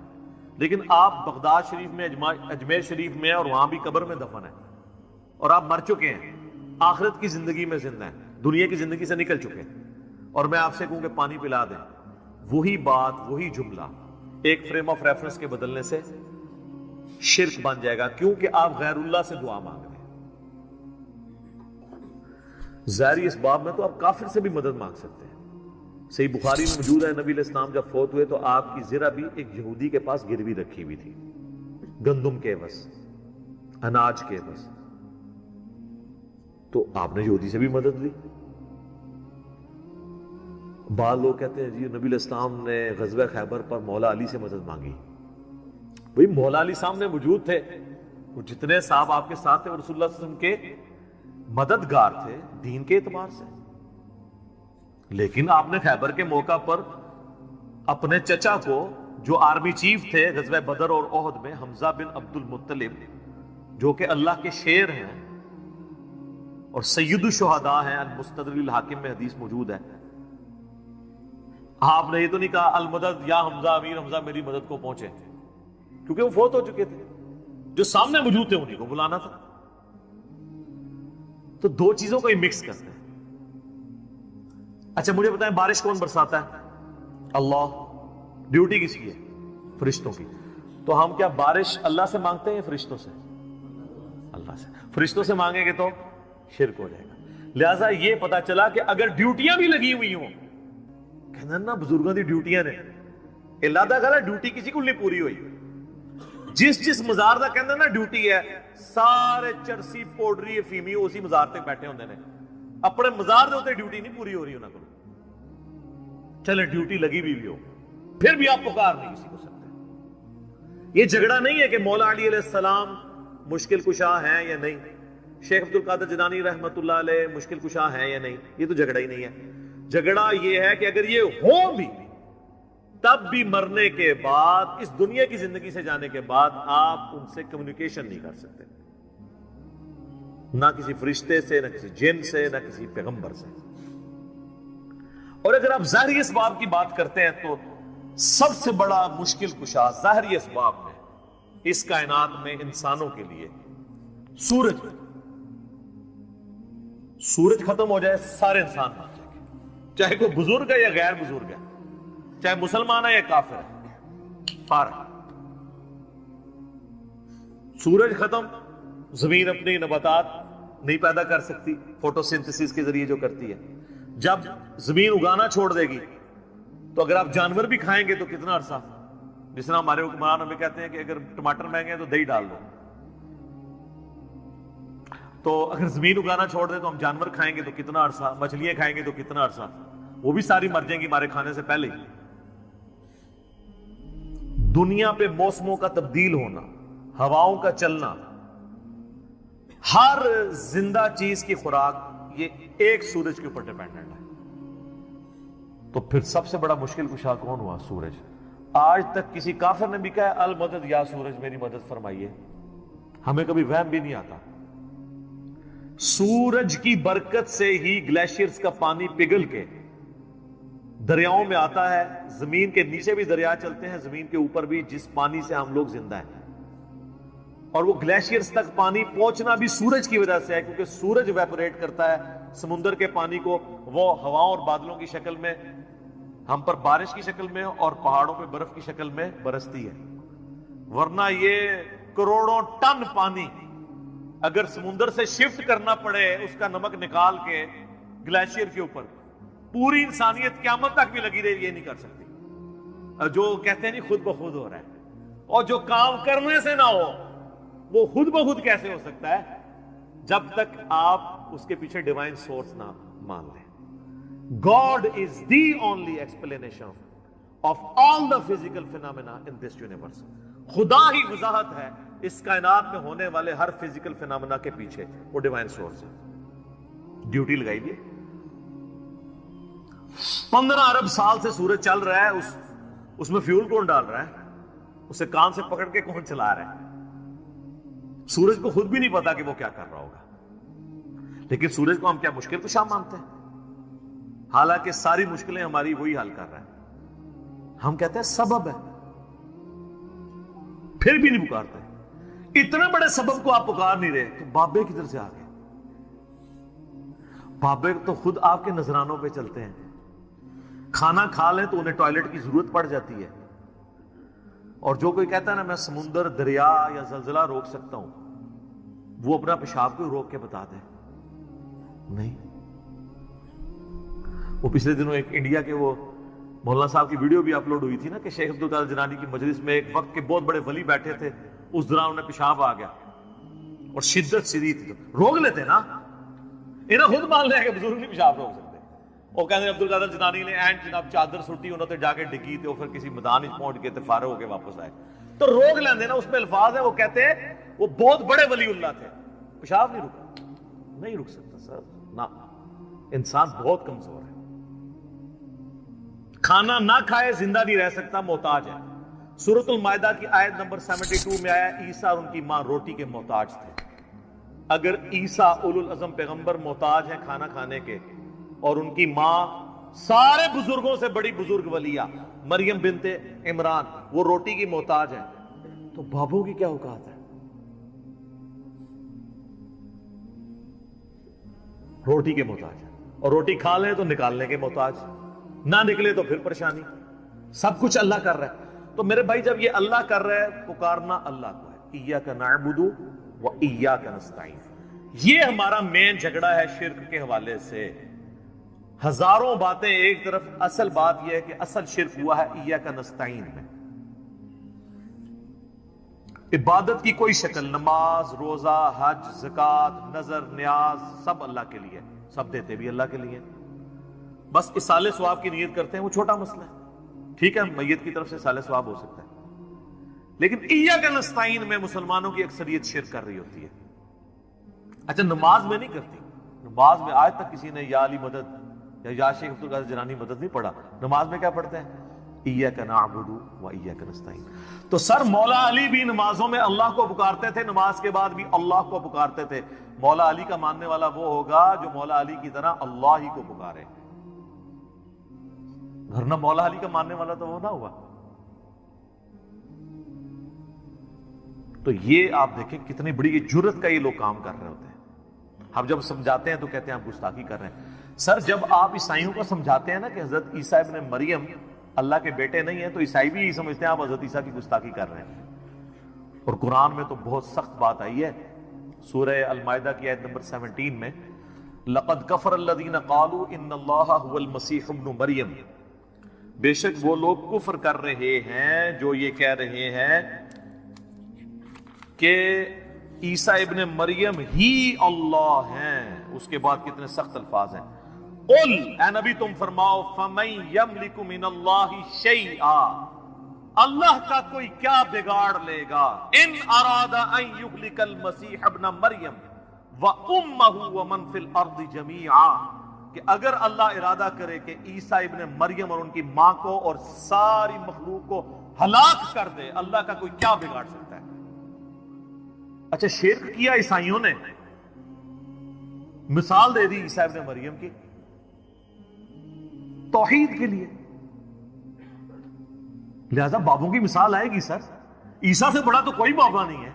لیکن آپ بغداد شریف میں، اجمیر شریف میں، اور وہاں بھی قبر میں دفن ہیں، اور آپ مر چکے ہیں، آخرت کی زندگی میں زندہ ہیں، دنیا کی زندگی سے نکل چکے ہیں، اور میں آپ سے کہوں کہ پانی پلا دیں، وہی بات، وہی جملہ ایک فریم آف ریفرنس کے بدلنے سے شرک بن جائے گا، کیونکہ آپ غیر اللہ سے دعا مانگ رہے ہیں۔ ظاہری اس باب میں تو آپ کافر سے بھی مدد مانگ سکتے ہیں۔ صحیح بخاری میں موجود ہے، نبی علیہ السلام جب فوت ہوئے تو آپ کی زرہ بھی ایک یہودی کے پاس گروی رکھی ہوئی تھی، گندم کے عوض، اناج کے عوض، تو آپ نے یہودی سے بھی مدد لی۔ بعض لوگ کہتے ہیں جی نبی علیہ السلام نے غزوہ خیبر پر مولا علی سے مدد مانگی، بھئی مولا علی سامنے موجود تھے، وہ جتنے صاحب آپ کے ساتھ تھے وہ رسول اللہ صلی اللہ علیہ وسلم کے مددگار تھے دین کے اعتبار سے، لیکن آپ نے خیبر کے موقع پر اپنے چچا کو جو آرمی چیف تھے غزوہ بدر اور احد میں، حمزہ بن عبد المطلب، جو کہ اللہ کے شیر ہیں اور سید الشہداء ہیں، المستدرک الحاکم میں حدیث موجود ہے. آپ نے یہ تو نہیں کہا المدد یا حمزہ، امیر حمزہ میری مدد کو پہنچے، کیونکہ وہ فوت ہو چکے تھے. جو سامنے موجود تھے انہیں کو بلانا تھا. تو دو چیزوں کو ہی مکس کرتے ہیں. اچھا مجھے بتائیں بارش کون برساتا ہے؟ اللہ. ڈیوٹی کس کی ہے؟ فرشتوں کی. تو ہم کیا بارش اللہ سے مانگتے ہیں یا فرشتوں سے؟ اللہ سے. فرشتوں سے مانگیں گے تو شرک ہو جائے گا. لہذا یہ پتا چلا کہ اگر ڈیوٹیاں بھی لگی ہوئی ہوں، کہنا نا بزرگوں کی ڈیوٹیاں نے، اللہ دا کہا ڈیوٹی کسی کو نہیں پوری ہوئی. جس مزار دا کہنا نا ڈیوٹی ہے، سارے چرسی پوڈری افیمی اسی مزار تک بیٹھے ہوندے نے، اپنے مزار دے ہوتے ڈیوٹی نہیں پوری ہو رہی انہوں کو. چلے ڈیوٹی لگی بھی ہو پھر بھی آپ پکار نہیں کسی کو سکتے. یہ جھگڑا نہیں ہے کہ مولا علی علیہ السلام مشکل کشا ہیں یا نہیں، شیخ عبد القادر جیلانی رحمت اللہ علیہ مشکل کشا ہیں یا نہیں. یہ تو جھگڑا ہی نہیں ہے. جھگڑا یہ ہے کہ اگر یہ ہو بھی تب بھی مرنے کے بعد، اس دنیا کی زندگی سے جانے کے بعد، آپ ان سے کمیونیکیشن نہیں کر سکتے، نہ کسی فرشتے سے، نہ کسی جن سے، نہ کسی پیغمبر سے. اور اگر آپ ظاہری اسباب کی بات کرتے ہیں تو سب سے بڑا مشکل کشا ظاہری اسباب میں اس کائنات میں انسانوں کے لیے سورج. سورج ختم ہو جائے سارے انسان مر جائیں گے، چاہے کوئی بزرگ ہے یا غیر بزرگ ہے، چاہے مسلمان ہے یا کافر ہے، سارا. سورج ختم، زمین اپنی نباتات نہیں پیدا کر سکتی فوٹو سنتھسس کے ذریعے جو کرتی ہے. جب زمین اگانا چھوڑ دے گی تو اگر آپ جانور بھی کھائیں گے تو کتنا عرصہ، جس طرح ہمارے حکمران ہمیں کہتے ہیں کہ اگر ٹماٹر مہنگے ہیں تو دہی ڈال دو، تو اگر زمین اگانا چھوڑ دے تو ہم جانور کھائیں گے تو کتنا عرصہ، مچھلیاں کھائیں گے تو کتنا عرصہ، وہ بھی ساری مر جائیں گی ہمارے کھانے سے پہلے ہی. دنیا پہ موسموں کا تبدیل ہونا، ہواؤں کا چلنا، ہر زندہ چیز کی خوراک یہ ایک سورج کے اوپر ڈیپینڈنٹ ہے. تو پھر سب سے بڑا مشکل کشا کون ہوا؟ سورج. آج تک کسی کافر نے بھی کہا المدد یا سورج میری مدد فرمائیے، ہمیں کبھی وہم بھی نہیں آتا. سورج کی برکت سے ہی گلیشیئرز کا پانی پگھل کے دریاؤں میں آتا ہے. زمین کے نیچے بھی دریا چلتے ہیں، زمین کے اوپر بھی، جس پانی سے ہم لوگ زندہ ہیں. اور وہ گلیشیئرز تک پانی پہنچنا بھی سورج کی وجہ سے ہے، کیونکہ سورج ویپوریٹ کرتا ہے سمندر کے پانی کو، وہ ہواؤں اور بادلوں کی شکل میں ہم پر بارش کی شکل میں اور پہاڑوں پہ برف کی شکل میں برستی ہے. ورنہ یہ کروڑوں ٹن پانی اگر سمندر سے شفٹ کرنا پڑے اس کا نمک نکال کے گلیشیئر کے اوپر، پوری انسانیت قیامت تک بھی لگی رہے یہ نہیں کر سکتی. جو کہتے ہیں نہیں خود بخود ہو رہا ہے، اور جو کام کرنے سے نہ ہو وہ خود بخود کیسے ہو سکتا ہے جب تک آپ اس کے پیچھے ڈیوائن سورس نہ مان لیں. God is the only explanation of all the physical phenomena in this universe. خدا ہی وضاحت ہے اس کائنات میں ہونے والے ہر فزیکل فینامنا کے پیچھے، وہ ڈیوائن سورس ہے. ڈیوٹی لگائی دی. 15 ارب سال سے سورج چل رہا ہے، اس میں فیول کون ڈال رہا ہے؟ اسے کان سے پکڑ کے کون چلا رہا ہے؟ سورج کو خود بھی نہیں پتا کہ وہ کیا کر رہا ہوگا. لیکن سورج کو ہم کیا مشکل کشا مانتے ہیں؟ حالانکہ ساری مشکلیں ہماری وہی حل کر رہا ہے. ہم کہتے ہیں سبب ہے، پھر بھی نہیں پکارتے. اتنے بڑے سبب کو آپ پکار نہیں رہے تو بابے کدھر سے آ گئے؟ بابے تو خود آپ کے نذرانوں پہ چلتے ہیں. کھانا کھا لیں تو انہیں ٹوائلٹ کی ضرورت پڑ جاتی ہے، اور جو کوئی کہتا ہے نا میں سمندر، دریا یا زلزلہ روک سکتا ہوں، وہ اپنا پیشاب کو روک کے بتا دے. نہیں. وہ پچھلے دنوں ایک انڈیا کے وہ مولانا صاحب کی ویڈیو بھی اپلوڈ ہوئی تھی نا کہ شیخ عبد القادر جیلانی کی مجلس میں ایک وقت کے بہت بڑے ولی بیٹھے تھے، اس دوران انہیں پیشاب آ گیا اور شدت شدید تھی. تو روک لیتے نا، انہیں خود مان لیا کہ بزرگ نہیں پیشاب روک سکتے. وہ کہتے عبد القادر جیلانی نے اینڈ جناب چادر سٹی انہوں نے جا کے ڈگی تھے، پھر کسی میدان میں پہنچ گئے تھے، فارغ ہو کے واپس آئے. تو روک لیندے نا، اس میں الفاظ ہیں، وہ کہتے ہیں وہ بہت بڑے ولی اللہ تھے، پیشاب نہیں رکا. نہیں رک سکتا سر، نہ. انسان بہت کمزور ہے، کھانا نہ کھائے زندہ نہیں رہ سکتا، محتاج ہے. سورۃ المائدہ کی آیت نمبر 72 میں آیا عیسیٰ اور ان کی ماں روٹی کے محتاج تھے. اگر عیسیٰ اولو العزم پیغمبر محتاج ہیں کھانا کھانے کے اور ان کی ماں سارے بزرگوں سے بڑی بزرگ ولیہ مریم بنت عمران وہ روٹی کی محتاج ہیں, تو بابوں کی کیا اوقات ہے؟ روٹی کے محتاج ہیں, اور روٹی کھا لیں تو نکالنے کے محتاج, نہ نکلے تو پھر پریشانی. سب کچھ اللہ کر رہا ہے. تو میرے بھائی جب یہ اللہ کر رہا ہے, پکارنا اللہ کو ہے. ایاک نعبد و ایاک نستعین. یہ ہمارا مین جھگڑا ہے شرک کے حوالے سے. ہزاروں باتیں ایک طرف, اصل بات یہ ہے کہ اصل شرک ہوا ہے ایاک نستعین میں. عبادت کی کوئی شکل, نماز, روزہ, حج, زکات, نظر, نیاز سب اللہ کے لیے, سب دیتے بھی اللہ کے لیے. بس اصالہ ثواب کی نیت کرتے ہیں, وہ چھوٹا مسئلہ ہے. ٹھیک ہے, میت کی طرف سے اصالہ ثواب ہو سکتا ہے, لیکن ایاک نستعین میں مسلمانوں کی اکثریت شرک کر رہی ہوتی ہے. اچھا نماز میں نہیں کرتی, نماز میں آج تک کسی نے یا علی مدد یا شیخ عبد القادر جیلانی مدد نہیں پڑھا. نماز میں کیا پڑھتے ہیں؟ ایاک نعبد و ایاک نستعین. تو سر مولا علی بھی نمازوں میں اللہ کو پکارتے تھے, نماز کے بعد بھی اللہ کو پکارتے تھے. مولا علی کا ماننے والا وہ ہوگا جو مولا علی کی طرح اللہ ہی کو پکارے, ورنہ مولا علی کا ماننے والا تو وہ نہ ہوا. تو یہ آپ دیکھیں کتنی بڑی جرت کا یہ لوگ کام کر رہے ہوتے ہیں. ہم جب سمجھاتے ہیں تو کہتے ہیں آپ گستاخی کر رہے ہیں. سر جب آپ عیسائیوں کو سمجھاتے ہیں نا کہ حضرت عیسیٰ ابن مریم اللہ کے بیٹے نہیں ہیں, تو عیسائی بھی یہی سمجھتے ہیں آپ حضرت عیسیٰ کی گستاخی کر رہے ہیں. اور قرآن میں تو بہت سخت بات آئی ہے. سورہ المائدہ کی آیت نمبر 17 میں لَقَدْ كَفَرَ الَّذِينَ قَالُوا إِنَّ اللَّهَ هُوَ الْمَسِيحُ ابْنُ مَرْيَمَ. بے شک وہ لوگ کفر کر رہے ہیں جو یہ کہہ رہے ہیں کہ عیسیٰ ابن مریم ہی اللہ ہیں. اس کے بعد کتنے سخت الفاظ ہیں. قل, اے نبی تم فرماؤ, فَمَن يَمْلِكُ مِنَ اللَّهِ شَيْئًا, اللہ کا کوئی کیا بگاڑ لے گا, ان اراد ان یہلک المسیح ابن مریم وامہ ومن فی الارض جمیعا, کہ اگر اللہ ارادہ کرے کہ عیسیٰ ابن مریم اور ان کی ماں کو اور ساری مخلوق کو ہلاک کر دے, اللہ کا کوئی کیا بگاڑ سکتا ہے؟ اچھا شرک کیا عیسائیوں نے, مثال دے دی عیسیٰ ابن مریم کی توحید کے لیے, لہذا بابوں کی مثال آئے گی. سر عیسیٰ سے بڑا تو کوئی بابا نہیں ہے.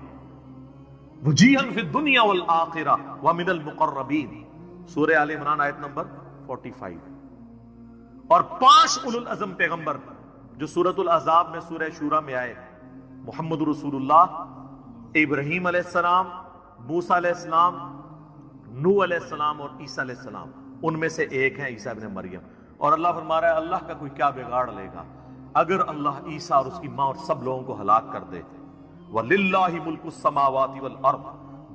وجیہاً فی الدنیا والآخرہ ومن المقربین, سورہ آل عمران آیت نمبر 45. اور 5 اولو العزم پیغمبر جو سورۃ الاحزاب میں سورہ شورا میں آئے, محمد رسول اللہ, ابراہیم علیہ السلام, موسیٰ علیہ السلام, نوح علیہ السلام اور عیسیٰ علیہ السلام, ان میں سے ایک ہے عیسیٰ ابن مریم. اور اللہ فرما رہا ہے اللہ کا کوئی کیا بگاڑ لے گا اگر اللہ عیسیٰ اور اس کی ماں اور سب لوگوں کو ہلاک کر دے. وَلِلَّهِ مُلْكُ السَّمَاوَاتِ وَالْأَرْضِ,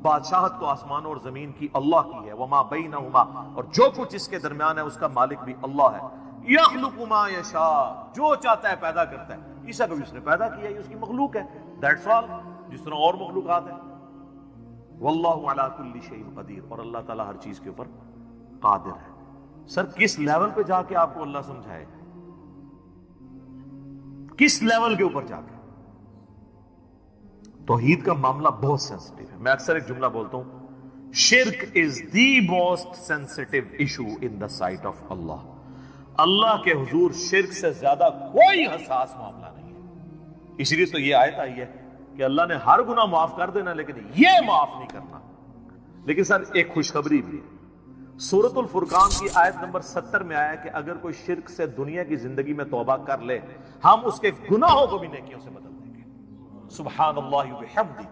بادشاہت تو آسمانوں اور زمین کی اللہ کی ہے. وَمَا بَيْنَهُمَا, اور جو کچھ اس کے درمیان ہے اس کا مالک بھی اللہ ہے. يَخْلُقُ مَا يَشَاءُ, جو چاہتا ہے پیدا کرتا ہے. عیسیٰ کو بھی اس نے پیدا کیا, یہ اس کی مخلوق ہے. That's all, جس طرح اور مخلوقات ہیں. وَاللَّهُ عَلَى كُلِّ شَيْءٍ قَدِيرٌ, اور اللہ تعالیٰ ہر چیز کے اوپر قادر ہے. سر کس لیول پہ جا کے آپ کو اللہ سمجھائے, کس لیول کے اوپر جا کے؟ توحید کا معاملہ بہت سینسٹیو ہے. میں اکثر ایک جملہ بولتا ہوں, شرک is the most sensitive issue in the sight of Allah. اللہ کے حضور شرک سے زیادہ کوئی حساس معاملہ نہیں ہے. اس لیے تو یہ آیت آئی ہے کہ اللہ نے ہر گناہ معاف کر دینا لیکن یہ معاف نہیں کرنا. لیکن سر ایک خوشخبری بھی ہے. سورۃ الفرقان کی آیت نمبر 70 میں آیا کہ اگر کوئی شرک سے دنیا کی زندگی میں توبہ کر لے, ہم اس کے گناہوں کو بھی نیکیوں سے بدل دیں گے. سبحان اللہ وبحمدہ,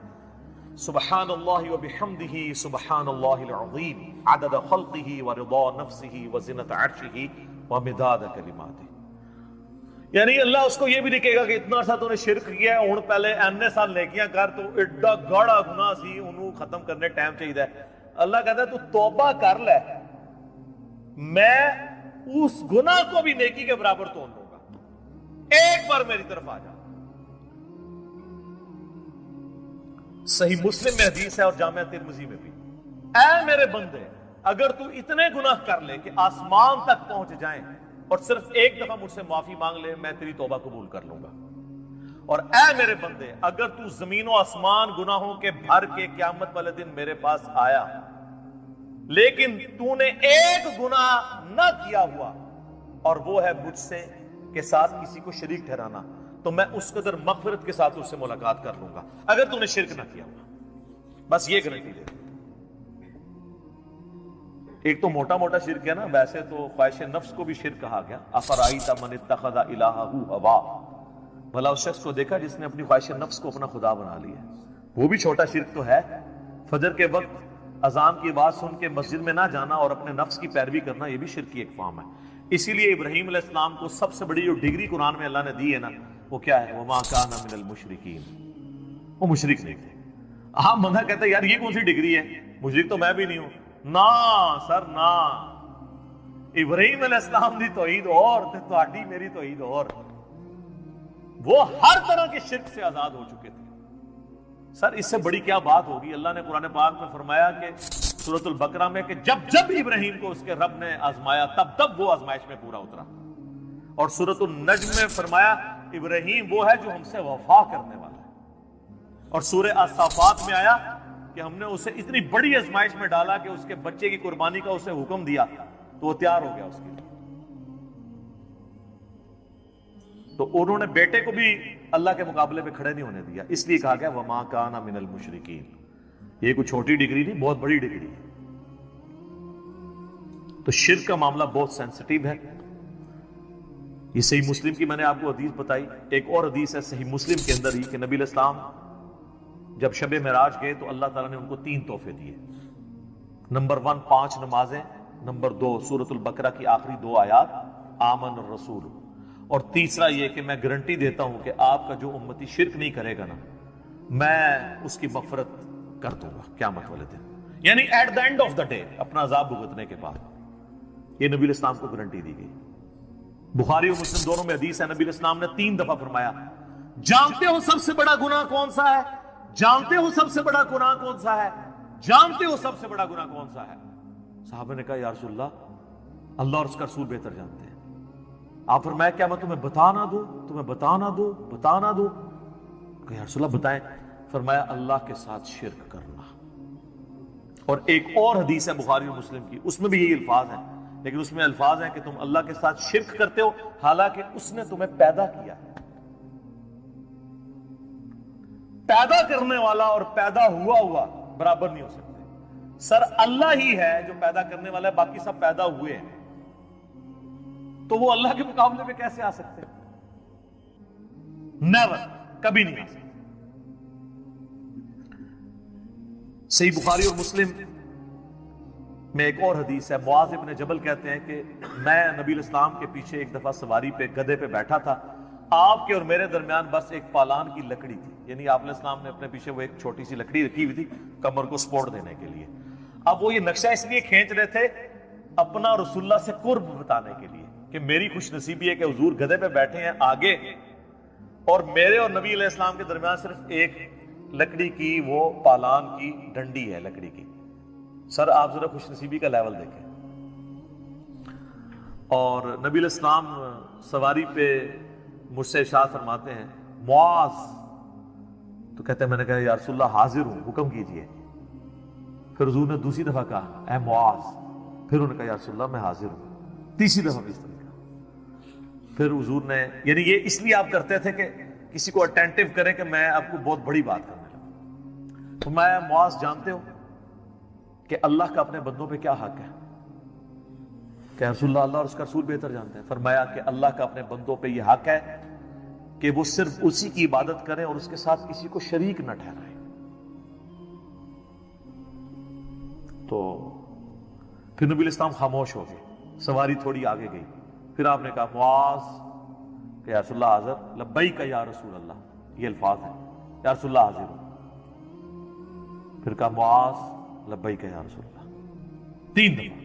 سبحان اللہ وبحمدہ, سبحان اللہ العظیم, عدد خلقہ ورضا نفسہ وزنۃ عرشہ ومداد کلماتہ. یعنی اللہ اس کو یہ بھی نہیں گا کہ اتنا سا تو نے شرک کیا ہے, ہن پہلے اینے سال نیکیاں کر, تو ایڈا گاڑا گناہ سی, انہوں ختم کرنے ٹائم چاہیے. اللہ کہتا ہے تو توبہ کر لے, میں اس گناہ کو بھی نیکی کے برابر تول لوں گا, ایک بار میری طرف آ جا. صحیح مسلم میں حدیث ہے اور جامعہ ترمذی میں بھی, اے میرے بندے اگر تو اتنے گناہ کر لے کہ آسمان تک پہنچ جائیں اور صرف ایک دفعہ مجھ سے معافی مانگ لے, میں تیری توبہ قبول کر لوں گا. اور اے میرے بندے اگر تو زمین و آسمان گناہوں کے بھر کے قیامت والے دن میرے پاس آیا لیکن تو نے ایک گناہ نہ کیا ہوا اور وہ ہے مجھ سے کے ساتھ کسی کو شریک ٹھہرانا تو میں اس قدر مغفرت کے ساتھ اس سے ملاقات کر لوں گا اگر تو نے شرک نہ کیا ہوا. بس یہ گارنٹی دے. ایک تو موٹا موٹا شرک ہے نا, ویسے تو خواہش نفس کو بھی شرک کہا گیا. افرائیت من اتخذ الہہ ہوا, بھلا اس شخص کو دیکھا جس نے اپنی خواہش نفس کو اپنا خدا بنا لیا. وہ بھی چھوٹا شرک تو ہے. فجر کے وقت اذان کی آواز سن کے مسجد میں نہ جانا اور اپنے نفس کی پیروی کرنا یہ بھی شرک کی ایک فارم ہے. اسی لیے ابراہیم علیہ السلام کو سب سے بڑی جو ڈگری قرآن میں اللہ نے دی ہے نا وہ کیا ہے, وما کان من المشرکین, وہ مشرک نہیں تھے. ہاں بندہ کہتا ہے یار یہ کون سی ڈگری ہے, مشرک تو میں بھی نہیں ہوں. نا سر نا, ابراہیم علیہ السلام دی توحید اور تے تہاڈی میری توحید اور. وہ ہر طرح کے شرک سے آزاد ہو چکے تھے. سر اس سے بڑی کیا بات ہوگی. اللہ نے قرآن پاک میں فرمایا کہ سورۃ البقرہ میں کہ جب جب ابراہیم کو اس کے رب نے آزمایا تب تب وہ آزمائش میں پورا اترا. اور سورۃ النجم میں فرمایا ابراہیم وہ ہے جو ہم سے وفا کرنے والا ہے. اور سورہ الصافات میں آیا کہ ہم نے اسے اتنی بڑی آزمائش میں ڈالا کہ اس کے بچے کی قربانی کا اسے حکم دیا تو وہ تیار ہو گیا اس کے لیے. تو انہوں نے بیٹے کو بھی اللہ کے مقابلے پہ کھڑے نہیں ہونے دیا, اس لیے کہا گیا وما کان من المشرکین. یہ کوئی چھوٹی ڈگری نہیں, بہت بڑی ڈگری ہے. تو شرک کا معاملہ بہت سینسٹیو ہے. یہ صحیح مسلم کی میں نے آپ کو حدیث بتائی. ایک اور حدیث ہے صحیح مسلم کے اندر ہی کہ نبی علیہ السلام جب شب معراج گئے تو اللہ تعالیٰ نے ان کو 3 تحفے دیے. نمبر 1 5 نمازیں, نمبر 2 سورۃ البقرہ کی آخری 2 آیات آمن الرسول, اور تیسرا یہ کہ میں گارنٹی دیتا ہوں کہ آپ کا جو امتی شرک نہیں کرے گا نا میں اس کی مغفرت کر دوں گا قیامت والے دن, یعنی at the end of the day, اپنا عذاب بھگتنے کے بعد. یہ نبی علیہ السلام کو گارنٹی دی گئی. بخاری اور مسلم دونوں میں حدیث ہے, نبی علیہ السلام نے 3 دفعہ فرمایا جانتے ہو سب سے بڑا گناہ کون سا ہے, جانتے ہو سب سے بڑا گناہ کون سا ہے, جانتے ہو سب سے بڑا گناہ کون سا ہے. صحابہ نے کہا یا رسول اللہ, اللہ اور اس کا رسول بہتر جانتے ہیں. آپ فرمایا کیا میں تمہیں بتا نہ دوں, تمہیں بتا نہ دوں, بتا نہ دوں. کہ یا رسول اللہ بتائیں. فرمایا اللہ کے ساتھ شرک کرنا. اور ایک اور حدیث ہے بخاری اور مسلم کی, اس میں بھی یہی الفاظ ہیں, لیکن اس میں الفاظ ہیں کہ تم اللہ کے ساتھ شرک کرتے ہو حالانکہ اس نے تمہیں پیدا کیا. پیدا کرنے والا اور پیدا ہوا برابر نہیں ہو سکتے. سر اللہ ہی ہے جو پیدا کرنے والا ہے, باقی سب پیدا ہوئے ہیں, تو وہ اللہ کے مقابلے میں کیسے آ سکتے ہیں؟ نیور, کبھی نہیں آ سکتے. صحیح بخاری اور مسلم میں ایک اور حدیث ہے, معاذ ابن جبل کہتے ہیں کہ میں نبی علیہ السلام کے پیچھے ایک دفعہ سواری پہ گدھے پہ بیٹھا تھا, آپ کے اور میرے درمیان بس ایک پالان کی لکڑی تھی, یعنی آپ علیہ السلام نے اپنے پیچھے وہ ایک چھوٹی سی لکڑی رکھی ہوئی تھی کمر کو سپورٹ دینے کے لیے. اب وہ یہ نقشہ اس لیے کھینچ رہے تھے اپنا رسول اللہ سے قرب بتانے کے لیے کہ میری خوش نصیبی ہے کہ حضور گدھے پہ بیٹھے ہیں آگے اور میرے اور نبی علیہ السلام کے درمیان صرف ایک لکڑی کی وہ پالان کی ڈنڈی ہے لکڑی کی. سر آپ ذرا خوش نصیبی کا لیول دیکھیں. اور نبی علیہ السلام سواری پہ مجھ سے ارشاد فرماتے ہیں معاذ, تو کہتے ہیں میں نے کہا یا رسول اللہ حاضر ہوں, حکم کیجئے. پھر حضور نے دوسری دفعہ کہا اے معاذ, پھر انہوں نے کہا یا رسول اللہ میں حاضر ہوں. تیسری دفعہ بھی اس طرح کہا. پھر حضور نے, یعنی یہ اس لیے آپ کرتے تھے کہ کسی کو اٹینٹیو کریں کہ میں آپ کو بہت بڑی بات کرنے لگا. تو میں معاذ جانتے ہو کہ اللہ کا اپنے بندوں پہ کیا حق ہے؟ کہ رسول اللہ اور اس کا رسول بہتر جانتے ہیں. فرمایا کہ اللہ کا اپنے بندوں پہ یہ حق ہے کہ وہ صرف اسی کی عبادت کریں اور اس کے ساتھ کسی کو شریک نہ ٹھہرائیں. تو پھر نبی علیہ السلام خاموش ہو گئے, سواری تھوڑی آگے گئی. پھر آپ نے کہا معاذ کہ یا رسول اللہ حاضر, لبیک یا رسول اللہ, یہ الفاظ ہیں یا رسول اللہ حاضر ہوں. پھر کہا معاذ لبیک یا رسول اللہ, 3 دفعہ.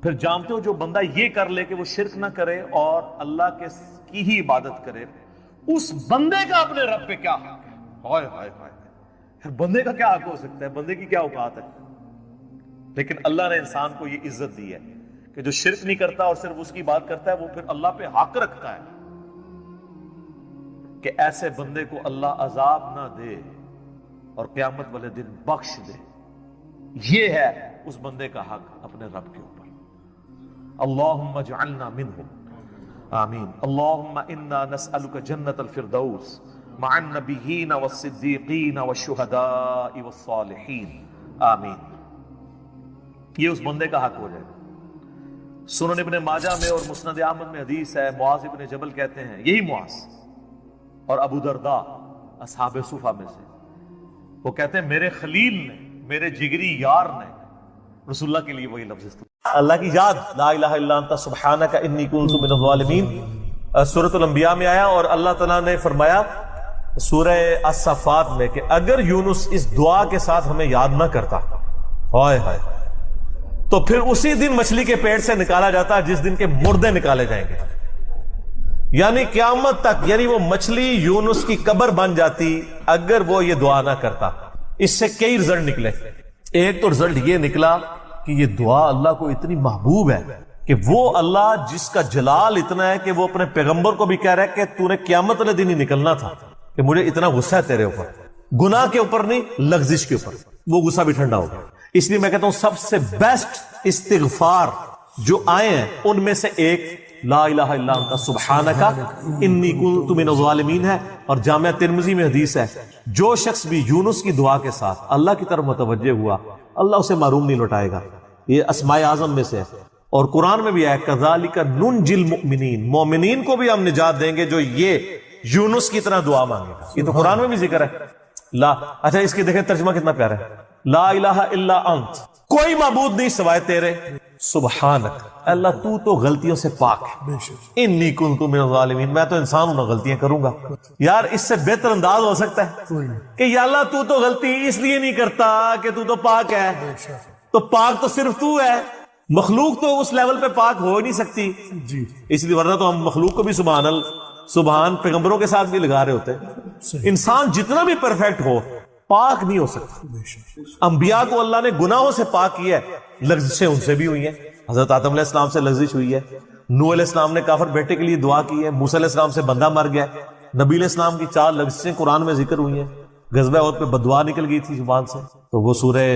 پھر جانتے ہو جو بندہ یہ کر لے کہ وہ شرک نہ کرے اور اللہ کی ہی عبادت کرے, اس بندے کا اپنے رب پہ کیا حق ہے؟ ہائے ہائے ہائے, بندے کا کیا حق ہو سکتا ہے, بندے کی کیا اوقات ہے؟ لیکن اللہ نے انسان کو یہ عزت دی ہے کہ جو شرک نہیں کرتا اور صرف اس کی بات کرتا ہے وہ پھر اللہ پہ حق رکھتا ہے. کہ ایسے بندے کو اللہ عذاب نہ دے اور قیامت والے دن بخش دے. یہ ہے اس بندے کا حق اپنے رب کے اوپر. اللہم اجعلنا منہم آمین. اللہم انا نسألک جنت الفردوس مع النبیین والصدیقین والشہداء والصالحین آمین. یہ اس بندے کا حق ہو جائے. سنن ابن ماجہ میں اور مسند احمد میں حدیث ہے, معاذ ابن جبل کہتے ہیں, یہی معاذ اور ابو درداء اصحاب صفہ میں سے, وہ کہتے ہیں میرے خلیل نے, میرے جگری یار نے رسول اللہ کے لیے وہی لفظ استعمال. اللہ کی یاد, لا الہ الا انت سبحانک انی کنت من الظالمین, سورۃ الانبیاء میں آیا. اور اللہ تعالیٰ نے فرمایا سورہ الصفات میں کہ اگر یونس اس دعا کے ساتھ ہمیں یاد نہ کرتا, ہائے ہائے, تو پھر اسی دن مچھلی کے پیٹ سے نکالا جاتا جس دن کے مردے نکالے جائیں گے. یعنی قیامت تک, یعنی وہ مچھلی یونس کی قبر بن جاتی اگر وہ یہ دعا نہ کرتا. اس سے کئی رزلٹ نکلے. ایک تو رزلٹ یہ نکلا کہ یہ دعا اللہ کو اتنی محبوب ہے کہ وہ اللہ جس کا جلال اتنا ہے کہ وہ اپنے پیغمبر کو بھی کہہ رہا ہے کہ تو نے قیامت والے دن ہی نکلنا تھا, کہ مجھے اتنا غصہ ہے تیرے اوپر, گناہ کے اوپر نہیں, لغزش کے اوپر, وہ غصہ بھی ٹھنڈا ہوگا. اس لیے میں کہتا ہوں سب سے بیسٹ استغفار جو آئے ہیں ان میں سے ایک لا الہ الا انت سبحانک انی کنت من الظالمین ہے. اور جامعہ ترمذی میں حدیث ہے, جو شخص بھی یونس کی دعا کے ساتھ اللہ کی طرف متوجہ ہوا اللہ اسے محروم نہیں لوٹائے گا. یہ اسماء اعظم میں سے ہے. اور قرآن میں بھی ہے کذالک ننجی المؤمنین, مومنین کو بھی ہم نجات دیں گے جو یہ یونس کی طرح دعا مانگے گا. یہ تو قرآن میں بھی ذکر ہے. لا اچھا اس کی دیکھیں ترجمہ کتنا پیارا ہے, لا الہ الا انت, کوئی معبود نہیں سوائے تیرے, سبحانک, اللہ تو تو غلطیوں سے پاک ہے, انی کنت من الظالمین, میں تو انسان ہوں, غلطیاں کروں گا. یار اس سے بہتر انداز ہو سکتا ہے کہ یا اللہ تو تو غلطی اس لیے نہیں کرتا کہ تو پاک ہے, تو پاک تو صرف تو ہے, مخلوق تو اس لیول پہ پاک ہو ہی نہیں سکتی. اس لیے ورنہ تو ہم مخلوق کو بھی سبحان پیغمبروں کے ساتھ بھی لگا رہے ہوتے. انسان جتنا بھی پرفیکٹ ہو پاک نہیں ہو سکتا. انبیاء کو اللہ نے گناہوں سے پاک کیا ہے, لغزشیں ان سے بھی ہوئی ہیں. حضرت آدم علیہ السلام سے لغزش ہوئی ہے, نوح علیہ السلام نے کافر بیٹے کے لیے دعا کی ہے, موسیٰ علیہ السلام سے بندہ مر گیا, نبی علیہ السلام کی 4 لغزشیں قرآن میں ذکر ہوئی ہیں. غزوہ احد پہ بددعا نکل گئی تھی زبان سے, تو وہ سورہ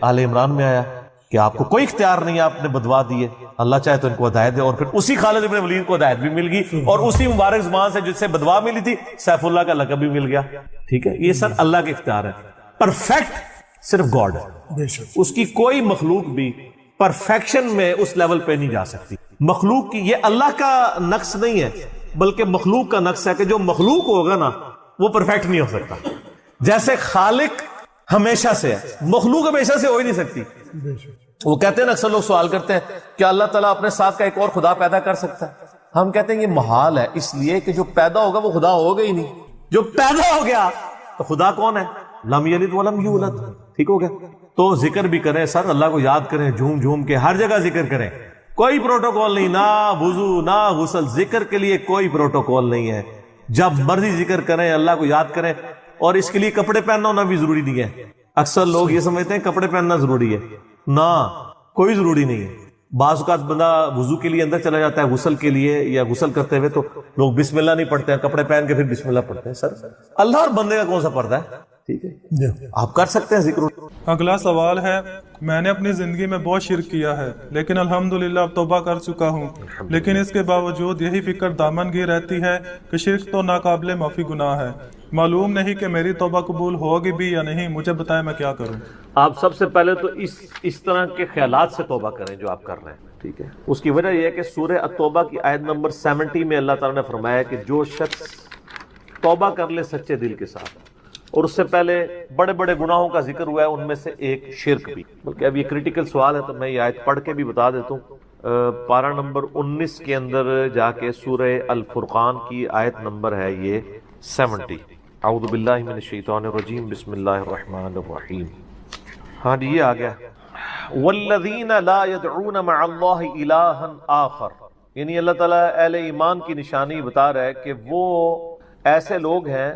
آل عمران میں آیا کہ آپ کو کوئی اختیار نہیں ہے, آپ نے بددعا دی ہے, اللہ چاہے تو ان کو ہدایت دے. اور پھر اسی خالد بن ولید کو ہدایت بھی مل گئی, اور اسی مبارک زبان سے جس سے بددعا ملی تھی سیف اللہ کا لقب بھی مل گیا. ٹھیک ہے, یہ سر اللہ کے اختیار ہے. پرفیکٹ صرف گاڈ ہے, اس کی کوئی مخلوق بھی پرفیکشن میں اس لیول پہ نہیں جا سکتی. مخلوق کی یہ اللہ کا نقص نہیں ہے بلکہ مخلوق کا نقص ہے کہ جو مخلوق ہوگا نا وہ پرفیکٹ نہیں ہو سکتا. جیسے خالق ہمیشہ سے ہے, مخلوق ہمیشہ سے ہو ہی نہیں سکتی. وہ کہتے ہیں نا, اکثر لوگ سوال کرتے ہیں کہ اللہ تعالیٰ اپنے ساتھ کا ایک اور خدا پیدا کر سکتا ہے. ہم کہتے ہیں یہ محال ہے, اس لیے کہ جو پیدا ہوگا وہ خدا ہوگا ہی نہیں. جو پیدا ہو گیا تو خدا کون ہے, لم یلد ولم یولد. ٹھیک ہو گیا. تو ذکر بھی کریں سر, اللہ کو یاد کریں, جھوم جھوم کے ہر جگہ ذکر کریں. کوئی پروٹوکول نہیں, نہ وضو نہ غسل, ذکر کے لیے کوئی پروٹوکول نہیں ہے. جب مرضی ذکر کریں, اللہ کو یاد کریں. اور اس کے لیے کپڑے پہننا ہونا بھی ضروری نہیں ہے. اکثر لوگ یہ سمجھتے ہیں کپڑے پہننا ضروری ہے, نہ کوئی ضروری نہیں ہے. بعض اوقات بندہ وضو کے لیے اندر چلا جاتا ہے غسل کے لیے, یا غسل کرتے ہوئے تو لوگ بسم اللہ نہیں پڑھتے ہیں, کپڑے پہن کے پھر بسم اللہ پڑھتے ہیں. سر اللہ اور بندے کا کون سا پردہ ہے؟ ٹھیک ہے, آپ کر سکتے ہیں ذکر. اگلا سوال ہے, میں نے اپنی زندگی میں بہت شرک کیا ہے لیکن الحمدللہ اب توبہ کر چکا ہوں, لیکن اس کے باوجود یہی فکر دامن گیر رہتی ہے کہ شرک تو ناقابل معافی گناہ ہے. معلوم نہیں کہ میری توبہ قبول ہوگی بھی یا نہیں, مجھے بتائیں میں کیا کروں. آپ سب سے پہلے تو اس طرح کے خیالات سے توبہ کریں جو آپ کر رہے ہیں. ٹھیک ہے, اس کی وجہ یہ ہے کہ سورہ التوبہ کی آیت نمبر 70 میں اللہ تعالیٰ نے فرمایا کہ جو شخص توبہ کر لے سچے دل کے ساتھ, اور اس سے پہلے بڑے بڑے گناہوں کا ذکر ہوا ہے, ان میں سے ایک شرک بھی. بلکہ اب یہ کریٹیکل سوال ہے تو میں یہ آیت پڑھ کے بھی بتا دیتا ہوں. پارہ نمبر 19 کے اندر جا کے سورہ الفرقان کی آیت نمبر ہے یہ 70. اعوذ باللہ من الشیطان الرجیم, بسم اللہ الرحمن الرحیم. ہاں جی, یہ آ گیا, والذین لا يدعون مع اللہ الہا آخر. یعنی اللہ تعالیٰ اہل ایمان کی نشانی بتا رہا ہے کہ وہ ایسے لوگ ہیں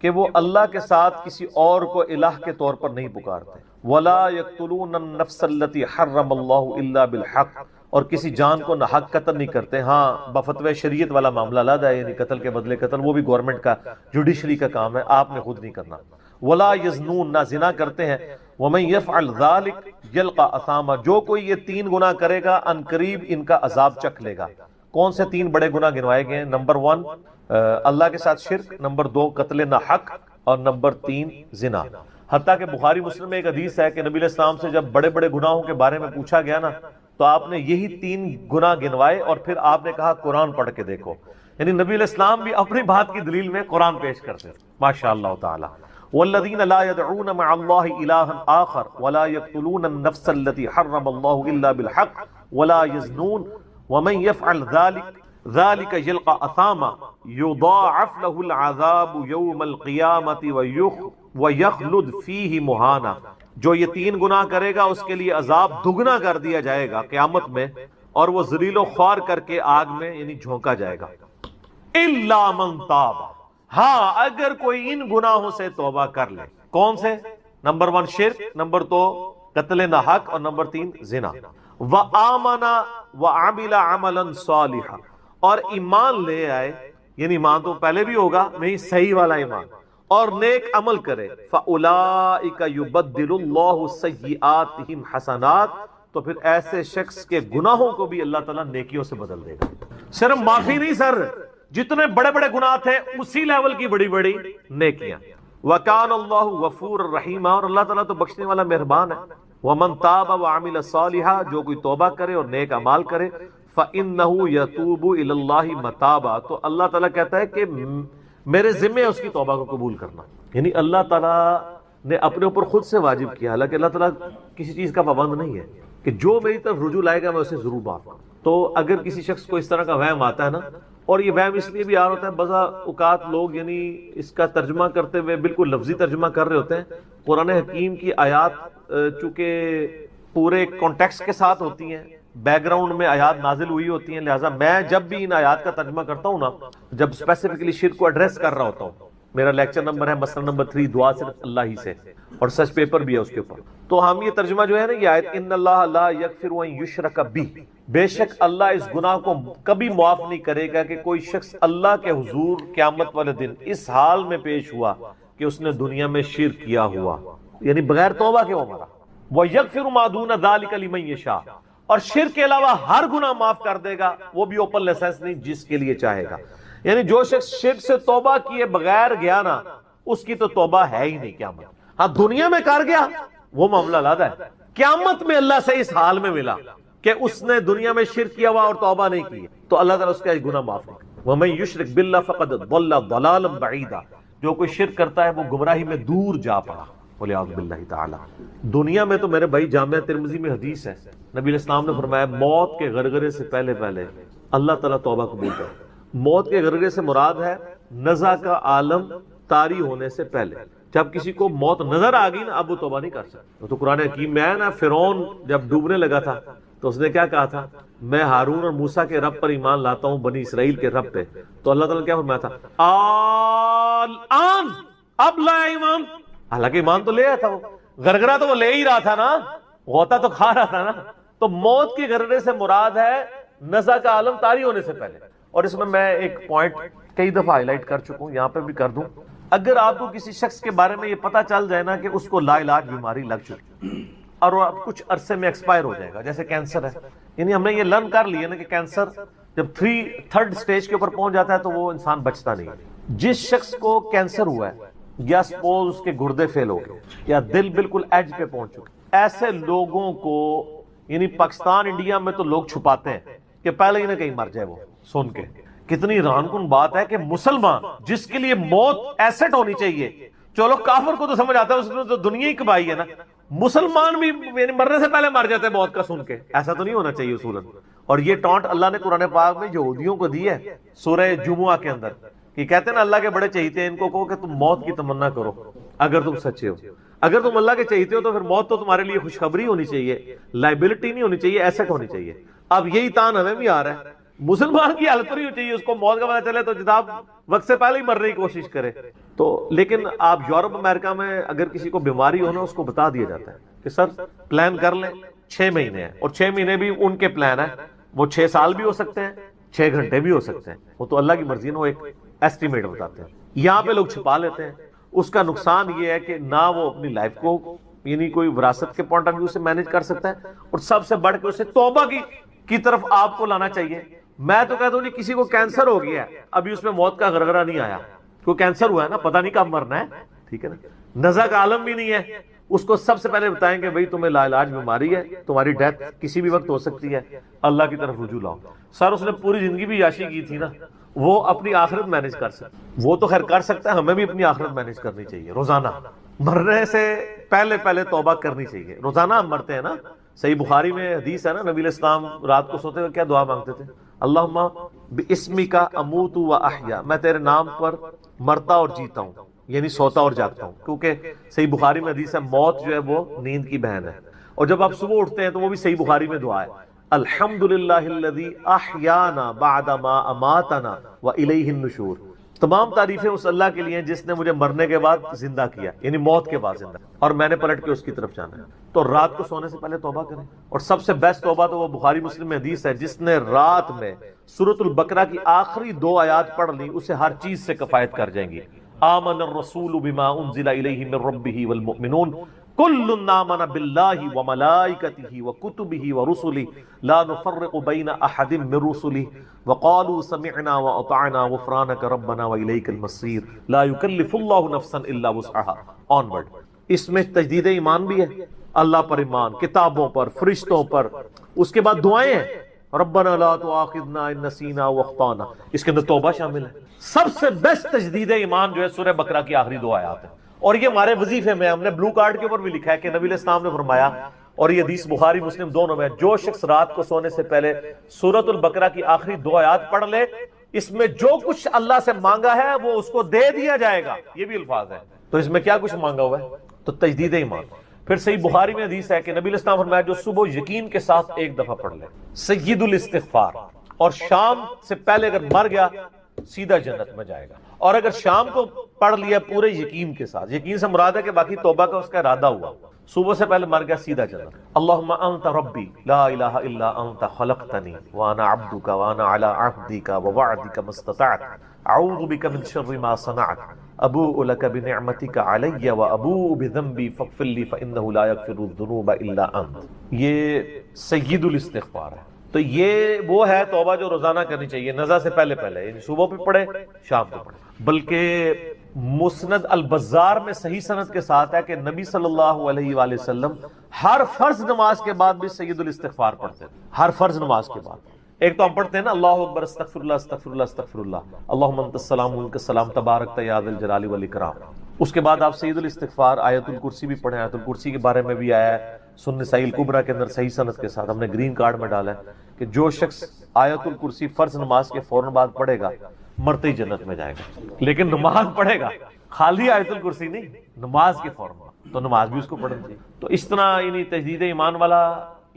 کہ وہ اللہ کے ساتھ کسی اور کو الہ کے طور پر نہیں پکارتے. ولا يقتلون النفس التي حرم اللہ الا بالحق, اور کسی جان کو ناحق قتل نہیں کرتے. ہاں بفتوی شریعت والا معاملہ علیحدہ ہے، یعنی قتل کے بدلے قتل، وہ بھی گورنمنٹ کا جوڈیشری کا کام ہے، آپ نے خود نہیں کرنا. ولا یزنون، نہ زنا کرتے ہیں. ومن یفعل ذلک یلقى اثاما، جو کوئی یہ 3 گناہ کرے گا ان قریب ان کا عذاب چکھ لے گا. کون سے 3 بڑے گناہ گنوائے گئے ہیں؟ نمبر 1 اللہ کے ساتھ شرک، نمبر 2 قتل ناحق، اور نمبر 3 زنا. حتیٰ کہ بخاری مسلم میں ایک حدیث ہے کہ نبی علیہ السلام سے جب بڑے بڑے گناہوں کے بارے میں پوچھا گیا نا تو آپ نے یہی 3 گناہ گنوائے اور پھر آپ نے کہا قرآن پڑھ کے دیکھو. یعنی نبی علیہ السلام بھی اپنی بات کی دلیل میں قرآن پیش کرتے ہیں. ماشاءاللہ تعالی. والذین لا يدعون مع اللہ الہا آخر ولا يقتلون النفس التي حرم اللہ الا بالحق ولا يزنون ومن يفعل ذلك يلقى اثاما يضاعف له العذاب يوم القیامة ويخلد فيه مہانا. جو یہ 3 گناہ کرے گا اس کے لیے عذاب دگنا کر دیا جائے گا قیامت میں، اور وہ ذلیل و خوار کر کے آگ میں یعنی جھونکا جائے گا. الا من تاب، ہاں اگر کوئی ان گناہوں سے توبہ کر لے. کون سے؟ نمبر 1 شرک، نمبر 2 قتل ناحق، اور نمبر 3 زنا. وآمن وعمل عملا صالحا، اور ایمان لے آئے، یعنی ایمان تو پہلے بھی ہوگا نہیں، صحیح والا ایمان، اور نیک عمل کرے. فَأُولَئِكَ يُبَدِّلُ اللَّهُ سَيِّئَاتِهِمْ حَسَنَات، تو پھر ایسے شخص کے گناہوں کو بھی اللہ تعالیٰ نیکیوں سے بدل دے گا. صرف معافی نہیں سر، جتنے بڑے بڑے گناہ تھے اسی لیول کی بڑی بڑی نیکیاں. وَكَانَ اللَّهُ غَفُورًا رَحِيمًا، اور اللہ تعالیٰ تو بخشنے والا مہربان ہے. وَمَن تَابَ وَعَمِلَ صَالِحًا، جو کوئی توبہ کرے اور نیک اعمال کرے. فَإِنَّهُ يَتُوبُ إِلَى اللَّهِ مَتَابًا، تو اللہ تعالیٰ کہتا ہے کہ میرے ذمہ ہے اس کی توبہ کو قبول کرنا. یعنی اللہ تعالیٰ نے اپنے اوپر خود سے واجب کیا، حالانکہ اللہ تعالیٰ کسی چیز کا پابند نہیں ہے کہ جو میری طرف رجوع لائے گا میں اسے ضرور معاف کروں. تو اگر کسی شخص کو اس طرح کا وہم آتا ہے نا، اور یہ وہم اس لیے بھی آ رہا ہوتا ہے، بعض اوقات لوگ یعنی اس کا ترجمہ کرتے ہوئے بالکل لفظی ترجمہ کر رہے ہوتے ہیں. قرآن حکیم کی آیات چونکہ پورے کانٹیکسٹ کے ساتھ ہوتی ہیں، بیک گراؤنڈ میں آیات نازل ہوئی ہوتی ہیں، لہٰذا میں جب بھی ان آیات کا ترجمہ کرتا ہوں نا، جب اسپیسیفکلی شرک کو ایڈریس کر رہا ہوتا ہوں، میرا لیکچر نمبر ہے مسئلہ نمبر 3 دعا صرف اللہ ہی سے، اور سچ پیپر بھی ہے اس کے اوپر، تو ہم یہ ترجمہ جو ہے نا یہ آیت ان اللہ لا یغفر ان یشرک بہ، بے شک اللہ اس گناہ کو کبھی معاف نہیں کرے گا کہ کوئی شخص اللہ کے حضور قیامت والے دن اس حال میں پیش ہوا کہ اس نے دنیا میں شرک کیا ہوا، یعنی بغیر توبہ کے وہ مرا. وَيَغْفِرُ مَا دُونَ ذَلِكَ لِمَن یشاء، اور شرک کے علاوہ ہر گناہ معاف کر دے گا، وہ بھی اوپن لائسنس نہیں، جس کے لیے چاہے گا. یعنی جو شخص شرک سے توبہ کیے بغیر گیا نا، اس کی تو توبہ ہے ہی نہیں قیامت. ہاں دنیا میں کر گیا وہ معاملہ علیحدہ ہے، قیامت میں اللہ سے اس حال میں ملا کہ اس نے دنیا میں شرک کیا ہوا اور توبہ نہیں کی، تو اللہ تعالیٰ اس کا گناہ معاف کرے. وَمَن يُشْرِكْ بِاللَّهِ فَقَدْ ضَلَّ ضَلَالًا بَعِيدًا، جو کوئی شرک کرتا ہے وہ گمراہی میں دور جا پڑا. وَلِعَوْذُ بِاللَّهِ تَعَالَى. دنیا میں تو میرے بھائی جامعہ ترمذی میں حدیث ہے، نبی علیہ السلام نے فرمایا موت کے غرغرے سے پہلے اللہ تعالیٰ توبہ قبول کرے. موت کے غرغرے سے مراد ہے نزع کا عالم طاری ہونے سے پہلے. جب کسی کو موت نظر آ گئی نا اب وہ توبہ نہیں کر سکتا. تو قرآن حکیم میں ہے نا، فرعون جب ڈوبنے لگا تھا تو اس نے کیا کہا تھا، میں ہارون اور موسیٰ کے رب پر ایمان لاتا ہوں، بنی اسرائیل کے رب پہ. تو اللہ تعالیٰ نے کیا فرمایا تھا، الآن اب لایا ایمان. حالانکہ ایمان تو لے آیا تھا، وہ غرغرہ تو وہ لے ہی رہا تھا نا، غوطہ تو کھا رہا تھا نا. تو موت کے غرغرے سے مراد ہے نزع کا عالم طاری ہونے سے پہلے. اور اس میں ایک پوائنٹ کئی دفعہ ہائی لائٹ کر چکا ہوں، یہاں پہ بھی کر دوں. اگر آپ کو کسی شخص کے بارے میں یہ پتا چل جائے نا کہ اس کو لا علاج بیماری لگ چکی اور وہ کچھ عرصے میں ایکسپائر ہو جائے گا، جیسے کینسر ہے، یعنی ہم نے یہ لرن کر لیا نا کہ کینسر جب 3rd سٹیج کے اوپر پہنچ جاتا ہے تو وہ انسان بچتا نہیں. جس شخص کو کینسر ہوا ہے یا سپوز اس کے گردے فیل ہو گئے یا دل بالکل ایج پہ پہنچ چکے، ایسے لوگوں کو یعنی پاکستان انڈیا میں تو لوگ چھپاتے ہیں کہ پہلے ہی نہ کہیں مر جائے. وہ سن کے کتنی حیران کن بات ہے کہ مسلمان جس کے لیے موت ایسٹ ہونی چاہیے، چلو کافر کو تو سمجھ آتا ہے، اس نے تو دنیا ہی کبائی ہے نا، مسلمان بھی یعنی مرنے سے پہلے مر جاتے ہیں موت کا سن کے. ایسا تو نہیں ہونا چاہیے اصولاً. اور یہ ٹانٹ اللہ نے قرآن پاک میں یہودیوں کو دی ہے سورہ جمعہ کے اندر، کہ کہتے ہیں نا اللہ کے بڑے چہیتے ہیں، ان کو کہو کہ تم موت کی تمنا کرو اگر تم سچے ہو. اگر تم اللہ کے چہیتے ہو تو پھر موت تو تمہارے لیے خوشخبری ہونی چاہیے، لائبلٹی نہیں ہونی چاہیے، ایسٹ ہونی چاہیے. اب یہی تان ہمیں بھی آ رہا ہے، مسلمان کی حالت نہیں چاہیے اس کو موت کا پتہ چلے تو جناب وقت سے پہلے ہی مرنے کی کوشش کرے. تو لیکن آپ یورپ امریکہ میں اگر کسی کو بیماری ہو نا اس کو بتا دیا جاتا ہے کہ سر پلان کر لیں 6 مہینے ہیں، اور 6 مہینے بھی ان کے پلان ہے، وہ 6 سال بھی ہو سکتے ہیں، 6 گھنٹے بھی ہو سکتے ہیں، وہ تو اللہ کی مرضی ہے، وہ ایک ایسٹیمیٹ بتاتے ہیں۔ یہاں پہ لوگ چھپا لیتے ہیں۔ اس کا نقصان یہ ہے کہ نہ وہ اپنی لائف کو یعنی کوئی وراثت کے پوائنٹ آف ویو سے مینج کر سکتا ہے، اور سب سے بڑھ کے اسے توبہ کی طرف آپ کو لانا چاہیے۔ میں تو کہتا ہوں جی کسی کو کینسر ہو گیا ہے، ابھی اس میں موت کا غرغرہ نہیں آیا، کوئی کینسر ہوا ہے نا، پتہ نہیں کب مرنا ہے، ٹھیک ہے نا، نزع کا عالم بھی نہیں ہے، اس کو سب سے پہلے بتائیں کہ بھائی تمہیں لا علاج بیماری ہے، تمہاری ڈیتھ کسی بھی وقت ہو سکتی ہے، اللہ کی طرف رجوع لاؤ۔ سر اس نے پوری زندگی بھی عیاشی کی تھی نا، وہ اپنی آخرت مینج کر سکتا، وہ تو خیر کر سکتا ہے، ہمیں بھی اپنی آخرت مینج کرنی چاہیے۔ روزانہ مرنے سے پہلے توبہ کرنی چاہیے۔ روزانہ ہم مرتے ہیں نا، صحیح بخاری میں حدیث ہے نا، نبی علیہ السلام رات کو سوتے ہوئے کیا دعا مانگتے تھے؟ اللہم باسمک اموت و احیا، میں تیرے نام پر مرتا اور جیتا ہوں، یعنی سوتا اور جاگتا ہوں، کیونکہ صحیح بخاری میں حدیث ہے موت جو ہے وہ نیند کی بہن ہے۔ اور جب آپ صبح اٹھتے ہیں تو وہ بھی صحیح بخاری میں دعا ہے، الحمدللہ الذی احیانا بعد ما اماتنا والیہ النشور، تمام تعریفیں اس اللہ کے لیے ہیں جس نے مجھے مرنے کے بعد زندہ کیا، یعنی موت کے بعد زندہ، اور میں نے پلٹ کے اس کی طرف جانا ہے۔ تو رات کو سونے سے پہلے توبہ کریں، اور سب سے بیسٹ توبہ تو وہ بخاری مسلم میں حدیث ہے، جس نے رات میں سورۃ البقرہ کی آخری 2 آیات پڑھ لی اسے ہر چیز سے کفایت کر جائیں گی۔ آمن الرسول بما انزل الیہ من ربہ والمؤمنون کل آمن باللہ وملائکتہ وکتبہ ورسلہ لا نفرق بین احد من رسلہ وقالوا سمعنا واطعنا غفرانک ربنا والیک المصیر لا یکلف اللہ نفسا الا وسعها آنورڈ۔ اس میں تجدید ایمان بھی ہے، اللہ پر ایمان، کتابوں پر، فرشتوں پر، اس کے بعد دعائیں ہیں، ربنا لا تؤاخذنا ان نسینا واخطانا، اس کے اندر توبہ شامل ہے۔ سب سے بیسٹ تجدید ایمان جو ہے سورہ بقرہ کی آخری 2 آیات ہیں، اور یہ ہمارے وظیفے میں ہم نے بلو کارڈ کے اوپر بھی لکھا ہے کہ نبی علیہ السلام نے فرمایا، اور یہ حدیث بخاری مسلم دونوں میں، جو شخص رات کو سونے سے پہلے سورۃ البقرہ کی آخری 2 آیات پڑھ لے، اس میں جو کچھ اللہ سے مانگا ہے وہ اس کو دے دیا جائے گا، یہ بھی الفاظ ہے۔ تو اس میں کیا کچھ مانگا ہوا ہے؟ تو تجدید ایمان۔ پھر صحیح بخاری میں حدیث ہے کہ نبی علیہ السلام نے فرمایا جو صبح یقین کے ساتھ 1 دفعہ پڑھ لے سید الاستغفار، اور شام سے پہلے اگر مر گیا سیدھا جنت میں جائے گا، اور اگر شام کو پڑھ لیا پورے یقین کے ساتھ، یقین سے مراد ہے کہ باقی توبہ کا اس کا ارادہ ہوا، صبح سے پہلے مر گیا سیدھا جنت۔ اللہم انت ربی لا الہ الا انت خلقتنی وانا عبدک وانا علی عہدک ووعدک ما استطعت اعوذ بک من شر ما صنعت ابوء لک بنعمتک علی وابوء بذنبی فاغفر لی فانہ لا یغفر الذنوب الا انت۔ یہ سید الاستغفار ہے۔ تو یہ وہ ہے توبہ جو روزانہ کرنی چاہیے، نزع سے پہلے یعنی صبح پہ پڑھے، شام کو پڑھے۔ بلکہ مسند البزار میں صحیح سند کے ساتھ ہے کہ نبی صلی اللہ علیہ وآلہ وسلم ہر فرض نماز کے بعد بھی سید الاستغفار پڑھتے ہیں، ہر فرض نماز کے بعد۔ ایک تو ہم پڑھتے ہیں نا اللہ اکبر استغفر اللہ استغفر اللہ استغفر اللہ اللہم انت السلام منک السلام تبارک یا ذا الجلال والاکرام، اس کے بعد آپ سید الاستغفار آیت الکرسی بھی پڑھیں، آیت الکرسی کے بارے میں بھی آیا ہے سنن نسائی الکبریٰ کے اندر صحیح سند کے ساتھ، ہم نے گرین کارڈ میں ڈالا ہے کہ جو شخص آیت الکرسی فرض نماز کے فوراً بعد پڑھے گا مرتے ہی جنت میں جائے گا، لیکن نماز پڑھے گا، خالی آیت الکرسی نہیں، نماز کے فوراً بعد، تو نماز بھی اس کو پڑھنی چاہیے۔ تو اس طرح یعنی تجدید ایمان والا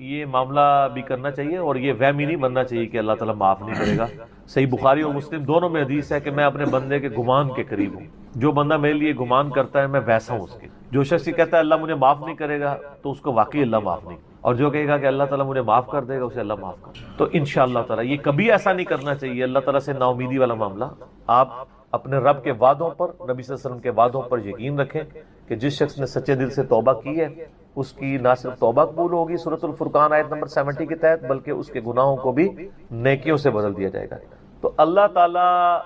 یہ معاملہ بھی کرنا چاہیے، اور یہ وہم ہی نہیں بننا چاہیے کہ اللہ تعالیٰ معاف نہیں کرے گا۔ صحیح بخاری اور مسلم دونوں میں حدیث ہے کہ میں اپنے بندے کے گمان کے قریب ہوں، جو بندہ میرے لیے گمان کرتا ہے میں ویسا ہوں اس کے۔ جو شخص یہ کہتا ہے اللہ مجھے معاف نہیں کرے گا تو اس کو واقعی اللہ معاف نہیں، اور جو کہے گا کہ اللہ تعالیٰ مجھے معاف کر دے گا اسے اللہ معاف کر۔ تو انشاءاللہ تعالیٰ یہ کبھی ایسا نہیں کرنا چاہیے اللہ تعالیٰ سے نا امیدی والا معاملہ۔ آپ اپنے رب کے وعدوں پر، نبی صلی اللہ علیہ وسلم کے وعدوں پر یقین رکھیں کہ جس شخص نے سچے دل سے توبہ کی ہے اس کی نہ صرف توبہ قبول ہوگی سورۃ الفرقان آیت نمبر 70 کے تحت، بلکہ اس کے گناہوں کو بھی نیکیوں سے بدل دیا جائے گا۔ تو اللہ تعالیٰ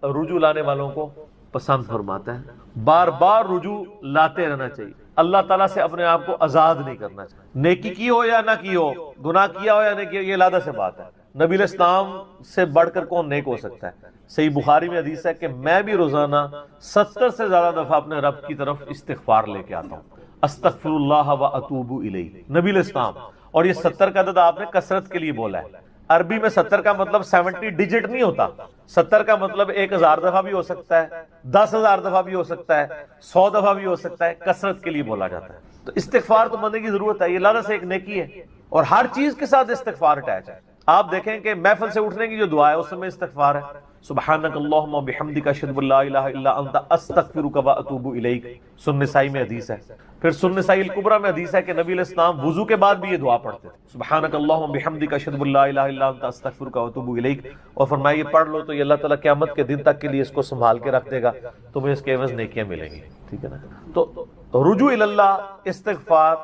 رجوع لانے والوں کو پسند فرماتا ہے، بار بار رجوع لاتے رہنا چاہیے، اللہ تعالیٰ سے اپنے آپ کو آزاد نہیں کرنا چاہیے، نیکی کی ہو یا نہ کی ہو، گناہ کیا ہو یا نہیں کیا، یہ علیحدہ سے بات ہے۔ نبی علیہ السلام سے بڑھ کر کون نیک ہو سکتا ہے؟ صحیح بخاری میں حدیث ہے کہ میں بھی روزانہ 70 سے زیادہ دفعہ اپنے رب کی طرف استغفار لے کے آتا ہوں، استغفر اللہ و اتوب الیہ، نبی علیہ السلام۔ اور یہ 70 کا عدد آپ نے کثرت کے لیے بولا ہے، عربی میں 70 کا مطلب 70 ڈیجٹ نہیں ہوتا، 70 کا مطلب 1000 دفعہ بھی ہو سکتا ہے، 10,000 دفعہ بھی ہو سکتا ہے، 100 دفعہ بھی ہو سکتا ہے، کثرت کے لیے بولا جاتا ہے۔ تو استغفار تو بندے کی ضرورت ہے، یہ اللہ سے ایک نیکی ہے، اور ہر چیز کے ساتھ استغفار اٹیچ ہے۔ آپ دیکھیں کہ محفل سے اٹھنے کی جو دعا ہے اس میں استغفار ہے، سبحانک اللہم و بحمدک اشہد ان لا الہ الا انت استغفرک و اتوب الیک، سنن نسائی میں حدیث ہے۔ پھر سنن نسائی الکبریٰ میں حدیث ہے کہ نبی علیہ السلام وضو کے بعد بھی یہ دعا پڑھتے تھے، سبحانک اللہم و بحمدک اشہد ان لا الہ الا انت استغفرک و اتوب الیک، اور فرمایا یہ پڑھ لو تو یہ اللہ تعالیٰ قیامت کے دن تک کے لیے اس کو سنبھال کے رکھ دے گا، تمہیں اس کے عوض نیکیاں ملیں گی، ٹھیک ہے نا۔ تو رجوع اللہ، استغفار،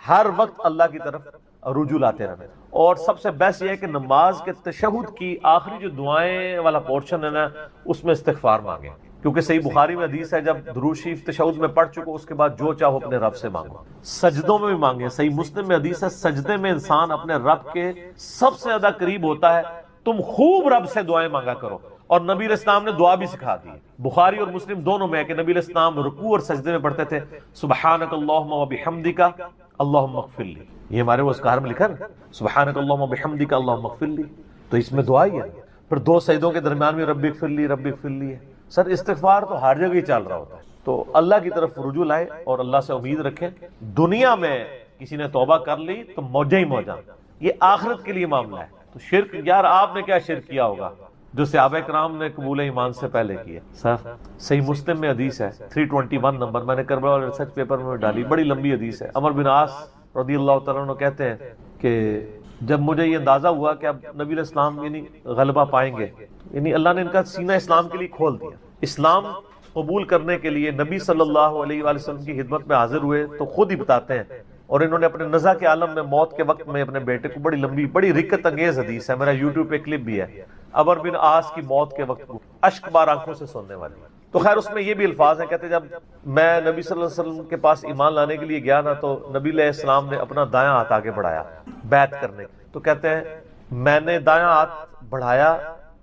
ہر وقت اللہ کی طرف رجوع لاتے رہنا۔ اور سب سے بیسٹ یہ ہے کہ نماز کے تشہد کی آخری جو دعائیں والا پورشن ہے نا، اس میں استغفار مانگیں، کیونکہ صحیح بخاری میں حدیث ہے جب درود شریف تشہد میں پڑھ چکو اس کے بعد جو چاہو اپنے رب سے مانگو، سجدوں میں بھی مانگیں۔ صحیح مسلم میں حدیث ہے سجدے میں انسان اپنے رب کے سب سے زیادہ قریب ہوتا ہے، تم خوب رب سے دعائیں مانگا کرو۔ اور نبی علیہ السلام نے دعا بھی سکھا دی، بخاری اور مسلم دونوں میں ہے کہ نبی علیہ السلام رکوع اور سجدے میں پڑھتے تھے سبحانک اللہم و بحمدک اللہم اغفر لی، یہ ہمارے وہ اذکار میں لکھا نا، سبحانک اللہم و بحمدک اللہم اغفر لی، تو اس میں دعا ہی ہے۔ پھر دو سجدوں کے درمیان میں رب اغفر لی رب اغفر لی ہے۔ سر استغفار تو ہر جگہ ہی چل رہا ہوتا ہے، تو اللہ کی طرف رجوع لائیں اور اللہ سے امید رکھیں۔ دنیا میں کسی نے توبہ کر لی تو موجہ ہی موجہ، یہ آخرت کے لیے معاملہ ہے۔ تو شرک، یار آپ نے کیا شرک کیا ہوگا جو صحابہ کرام نے قبول ایمان سے پہلے کیا؟ سر صحیح مسلم میں حدیث ہے 321 نمبر، میں نے کربلا والے ریسرچ پیپر میں ڈالی، بڑی لمبی حدیث ہے۔ عمر بن عاص رضی اللہ تعالیٰ عنہ کہتے ہیں کہ جب مجھے یہ اندازہ ہوا کہ اب نبی علیہ السلام یعنی غلبہ پائیں گے، یعنی اللہ نے ان کا سینہ اسلام کے لیے کھول دیا، اسلام قبول کرنے کے لیے نبی صلی اللہ علیہ وآلہ وسلم کی خدمت میں حاضر ہوئے تو خود ہی بتاتے ہیں، اور انہوں نے اپنے نزع کے عالم میں موت کے وقت میں اپنے بیٹے کو، بڑی لمبی بڑی رکت انگیز حدیث ہے، میرا یوٹیوب پہ کلپ بھی ہے، عمر بن عاص کی موت کے وقت کو اشک بار آنکھوں سے سننے والی۔ تو خیر اس میں یہ بھی الفاظ ہیں، کہتے جب میں نبی صلی اللہ علیہ وسلم کے پاس ایمان لانے کے لیے گیا نا تو نبی علیہ السلام نے اپنا دایاں ہاتھ آگے بڑھایا بیعت کرنے، تو کہتے ہیں میں نے دایاں ہاتھ بڑھایا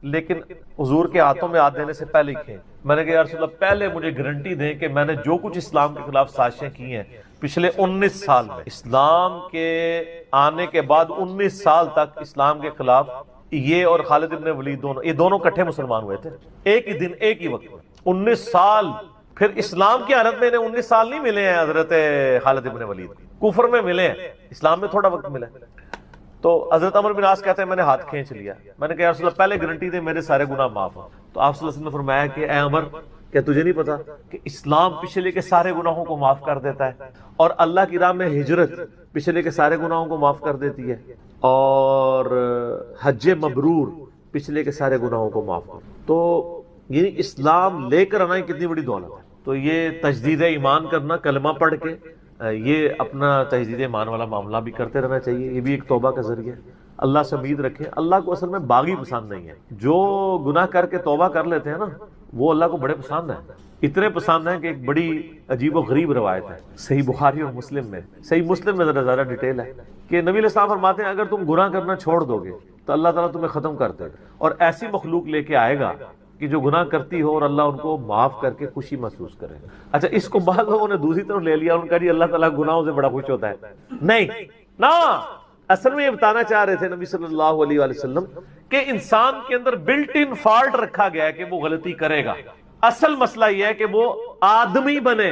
لیکن حضور کے ہاتھوں میں ہاتھ دینے سے پہلے ہی کھے، میں نے کہا یا رسول اللہ پہلے مجھے گارنٹی دیں کہ میں نے جو کچھ اسلام کے خلاف سازشیں کی ہیں پچھلے 19 سال میں، اسلام کے آنے کے بعد 19 سال تک اسلام کے خلاف یہ اور خالد ابن ولید دونوں، یہ دونوں کٹھے مسلمان ہوئے تھے ایک ہی دن ایک ہی وقت میں، 19 سال۔ پھر اسلام کی حالت میں انہیں 19 سال نہیں ملے ہیں حضرت خالد ابن ولید، کفر میں ملے ہیں، اسلام میں تھوڑا وقت ملا ہے۔ تو حضرت عمر بن عاص کہتے ہیں میں نے ہاتھ کھینچ لیا، میں نے کہا یا رسول اللہ پہلے گارنٹی دے میرے سارے گناہ معاف ہوں۔ تو آپ صلی اللہ علیہ وسلم نے فرمایا کہ اے عمر، کیا تجھے نہیں پتا کہ اسلام پچھلے کے سارے گناہوں کو معاف کر دیتا ہے، اور اللہ کی راہ میں ہجرت پچھلے کے سارے گناہوں کو معاف کر دیتی ہے، اور حج مبرور پچھلے کے سارے گناہوں کو معاف کر۔ تو یہ اسلام لے کر آنا کتنی بڑی دولت ہے۔ تو یہ تجدید ایمان کرنا، کلمہ پڑھ کے یہ اپنا تجدید ایمان والا معاملہ بھی کرتے رہنا چاہیے، یہ بھی ایک توبہ کا ذریعہ ہے۔ اللہ سے امید رکھیں، اللہ کو اصل میں باغی پسند نہیں ہے، جو گناہ کر کے توبہ کر لیتے ہیں نا وہ اللہ کو بڑے پسند ہیں، اتنے پسند ہیں کہ ایک بڑی عجیب و غریب روایت ہے صحیح بخاری اور مسلم میں، صحیح مسلم میں ذرا زیادہ ڈیٹیل ہے کہ نبی علیہ السلام فرماتے ہیں اگر تم گناہ کرنا چھوڑ دو گے تو اللہ تعالیٰ تمہیں ختم کر دے گا، اور ایسی مخلوق لے کے آئے گا کہ جو گناہ کرتی ہو اور اللہ ان کو معاف کر کے خوشی محسوس کرے۔ اچھا اس کو بعض لوگوں نے دوسری طرف لے لیا، ان کا جی اللہ تعالیٰ گناہوں سے بڑا خوش ہوتا ہے، نہیں نا، اصل میں یہ بتانا چاہ رہے تھے نبی صلی اللہ علیہ وآلہ وسلم کہ انسان کے اندر بلٹ ان فالٹ رکھا گیا ہے کہ وہ غلطی کرے گا، اصل مسئلہ یہ ہے کہ وہ آدمی بنے۔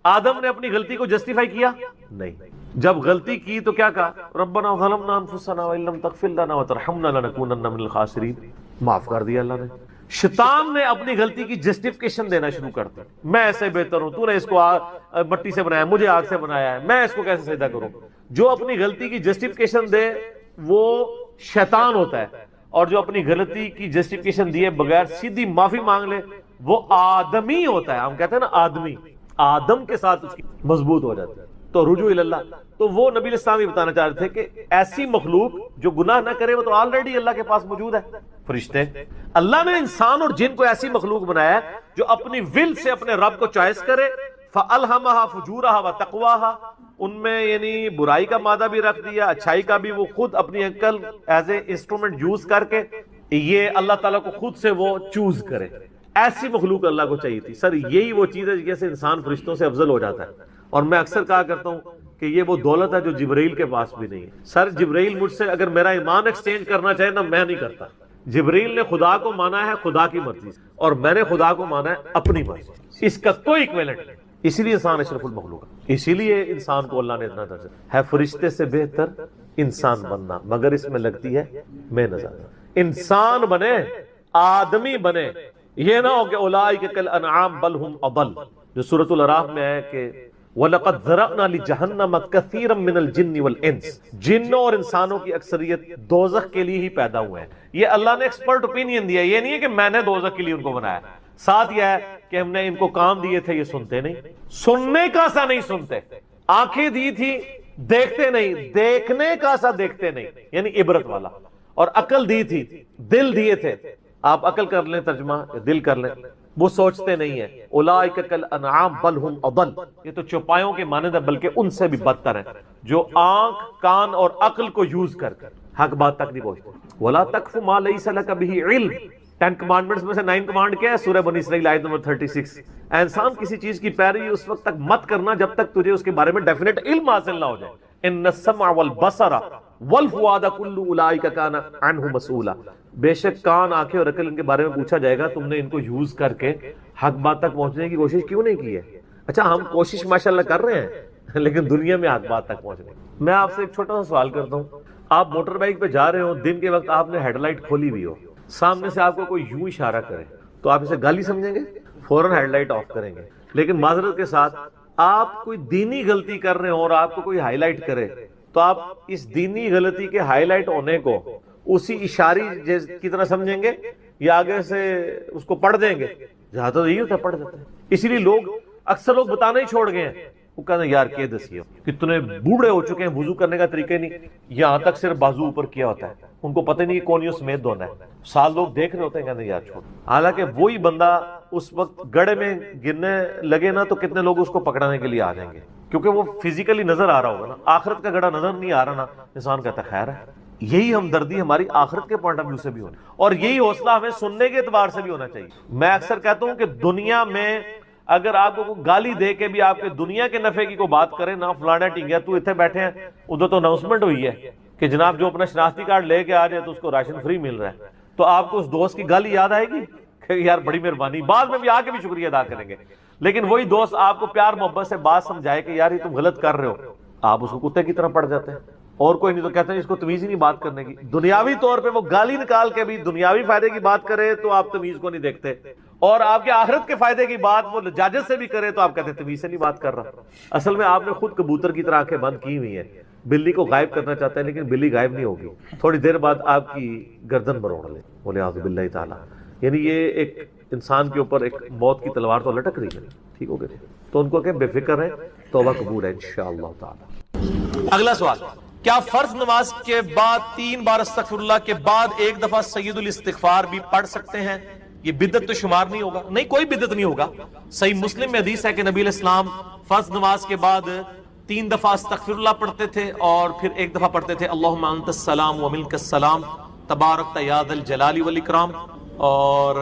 آدم نے اپنی غلطی کو جسٹیفائی کیا نہیں، جب غلطی کی تو کیا کہا ربنا ظلمنا انفسنا وان لم تغفر لنا وترحمنا لنکونن من الخاسرین، معاف کر دیا اللہ نے۔ شیطان نے اپنی غلطی کی جسٹیفیکیشن دینا شروع کر دی، میں ایسے بہتر ہوں، تو نے اس کو مٹی سے بنایا، مجھے آگ سے بنایا ہے، میں اس کو کیسے سجدہ کروں۔ جو اپنی غلطی کی جسٹیفیکیشن دے وہ شیطان ہوتا ہے، اور جو اپنی غلطی کی جسٹیفیکیشن دیے بغیر سیدھی معافی مانگ لے وہ آدمی ہوتا ہے۔ ہم کہتے ہیں نا آدمی، آدم کے ساتھ اس کی مضبوط ہو جاتی ہے۔ تو رجوع اللہ، تو وہ نبی علیہ السلام یہ بتانا چاہ رہے تھے کہ ایسی مخلوق جو گناہ نہ کرے وہ تو آلریڈی اللہ کے پاس موجود ہے، فرشتے۔ اللہ نے انسان اور جن کو ایسی مخلوق بنایا ہے جو اپنی ول سے اپنے رب کو چوائس کرے، فَأَلْهَمَهَا فُجُورَهَا وَتَقْوَاهَا، ان میں یعنی برائی کا مادہ بھی رکھ دیا، اچھائی کا بھی، وہ خود اپنی عقل ایز اے انسٹرومنٹ یوز کر کے یہ اللہ تعالیٰ کو خود سے وہ چوز کرے۔ ایسی مخلوق اللہ کو چاہیے تھی۔ سر یہی وہ چیز ہے جیسے انسان فرشتوں سے افضل ہو جاتا ہے، اور میں اکثر کہا کرتا ہوں کہ یہ وہ دولت ہے جو جبرائیل کے پاس بھی نہیں ہے۔ سر جبرائیل مجھ سے اگر میرا ایمان ایکسچینج کرنا چاہے نا میں نہیں کرتا۔ جبرائیل نے خدا کو مانا ہے خدا کی مرضی سے، اور میں نے خدا کو مانا ہے اپنی مرضی سے، اس کا کوئی ایکویلنٹ نہیں۔ اسی لیے انسان اشرف المخلوق ہے، اسی لیے انسان کو اللہ نے اتنا درجہ ہے فرشتے سے بہتر انسان بننا، مگر اس میں لگتی ہے محنت۔ انسان بنے آدمی بنے، یہ نہ ہو کہ اولئک کالانعام بل ہم اضل، جو سورۃ الاعراف میں ہے کہ وَلَقَدْ ذَرَأْنَا لِجَهَنَّمَ كَثِيرًا مِنَ الْجِنِّ وَالْإِنسِ، جنوں اور انسانوں کی اکثریت دوزخ کے لیے ہی پیدا ہوئے ہیں۔ یہ اللہ نے ایکسپرٹ اوپینین دیا، یہ نہیں ہے کہ میں نے دوزخ کے لیے ان کو بنایا۔ ساتھ یہ ہے کہ ہم نے ان کو کام دیے تھے، یہ سنتے نہیں، سننے کا سا نہیں سنتے، آنکھیں دی تھی دیکھتے نہیں، دیکھنے کا سا دیکھتے نہیں، یعنی عبرت والا، اور عقل دی تھی، دل دیے تھے، آپ عقل کر لیں ترجمہ، دل کر لیں، وہ سوچتے نہیں ہیں۔ اولئک کالانعام بل ہم اضل، یہ تو چوپایوں کے مانند ہے بلکہ ان سے بھی بدتر ہیں، جو آنکھ کان اور عقل کو یوز کر حق بات تک نہیں پہنچتے۔ ولا تقف ما لیس لک بہ علم، 10 کمانڈمنٹس میں سے 9 کمانڈ کیا ہے؟ سورہ بنی اسرائیل آیت نمبر 36، اے انسان کسی چیز کی پیروی اس وقت تک مت کرنا جب تک تجھے اس کے بارے میں ڈیفینیٹ علم حاصل نہ ہو جائے۔ ان السمع والبصر والفؤاد کل اولئک کان عنہ مسئولا، بے شک کان، آنکھیں اور عقل ان کے بارے میں پوچھا جائے گا، تم نے ان کو یوز کر کے حق بات تک پہنچنے کی کوشش کیوں نہیں کی ہے؟ اچھا ہم کوشش ماشاءاللہ کر رہے ہیں لیکن دنیا میں حق بات تک پہنچنے۔ میں آپ سے ایک چھوٹا سا سوال کرتا ہوں، آپ موٹر بائک پہ جا رہے ہو، دن کے وقت آپ نے ہیڈ لائٹ کھولی ہوئی ہو، سامنے سے آپ کو کوئی یوں اشارہ کرے تو آپ اسے گالی سمجھیں گے؟ فوراً ہیڈ لائٹ آف کریں گے۔ لیکن معذرت کے ساتھ آپ کوئی دینی غلطی کر رہے ہو اور آپ کو کوئی ہائی لائٹ کرے تو آپ اس دینی غلطی کے ہائی لائٹ ہونے کو اسی اشاری کی طرح سمجھیں گے یا آگے سے اس کو پڑھ دیں گے؟ جہاں تو یہی ہوتا ہے، پڑھ دیتے ہیں۔ اسی لیے اکثر لوگ بتانا ہی چھوڑ گئے ہیں، وہ کہتے ہیں یار کہ دسیو کتنے بوڑھے ہو چکے ہیں، وضو کرنے کا طریقہ نہیں، یہاں تک صرف بازو اوپر کیا ہوتا ہے، ان کو پتہ نہیں کہ کون سمیت دھونا ہے، سال لوگ دیکھ رہے ہوتے ہیں، کہتے ہیں یار چھوڑ۔ حالانکہ وہی بندہ اس وقت گڑھے میں گرنے لگے نا تو کتنے لوگ اس کو پکڑانے کے لیے آ جائیں گے، کیونکہ وہ فزیکلی نظر آ رہا ہوگا نا، آخرت کا گڑھا نظر نہیں آ رہا نا، انسان کہتا ہے خیر ہے۔ یہی ہمدردی ہماری آخرت کے پوائنٹ آف ویو سے بھی ہونی، اور یہی حوصلہ ہمیں سننے کے اعتبار سے بھی ہونا چاہیے۔ میں اکثر کہتا ہوں کہ دنیا میں اگر آپ کو گالی دے کے بھی آپ کے دنیا کے نفع کی کوئی بات کرے نا، فلانا ٹینگیا تو اتنے بیٹھے ہیں، ادھر تو اناؤنسمنٹ ہوئی ہے کہ جناب جو اپنا شناختی کارڈ لے کے آ جائے تو اس کو راشن فری مل رہا ہے، تو آپ کو اس دوست کی گالی یاد آئے گی کہ یار بڑی مہربانی، بعد میں بھی آ کے بھی شکریہ ادا کریں گے۔ لیکن وہی دوست آپ کو پیار محبت سے بات سمجھائے کہ یار یہ تم غلط کر رہے ہو، آپ اس کو کتے کی طرح پڑ جاتے ہیں، اور کوئی نہیں تو کہتے ہیں اس کو تمیز ہی نہیں بات کرنے کی۔ دنیاوی طور پہ وہ گالی نکال کے بھی دنیاوی فائدے کی بات کرے تو آپ تمیز کو نہیں دیکھتے، اور آپ کے آخرت کے فائدے کی بات وہ لجاجت سے بھی کرے تو آپ کہتے ہیں تمیز سے نہیں بات کر رہا۔ اصل میں آپ نے خود کبوتر کی طرح آنکھیں بند کی ہوئی ہیں، بلی کو غائب کرنا چاہتے ہیں لیکن بلی غائب نہیں ہوگی، تھوڑی دیر بعد آپ کی گردن مروڑ لے، بولے اعوذ باللہ تعالیٰ۔ یعنی یہ ایک انسان کے اوپر ایک موت کی تلوار تو لٹک رہی ہے، ٹھیک ہو گئے تو ان کو کہ بے فکر ہے، توبہ قبول ہے انشاءاللہ تعالی۔ اگلا سوال، کیا فرض نماز کے بعد 3 بار استغفر اللہ کے بعد ایک دفعہ سید الاستغفار بھی پڑھ سکتے ہیں؟ یہ بدعت تو شمار نہیں ہوگا؟ نہیں، کوئی بدعت نہیں ہوگا۔ صحیح مسلم میں حدیث ہے کہ نبی علیہ السلام فرض نماز کے بعد 3 دفعہ استغفر اللہ پڑھتے تھے اور پھر ایک دفعہ پڑھتے تھے اللہم انت السلام و منک السلام تبارکت یا ذا الجلال والاکرام۔ اور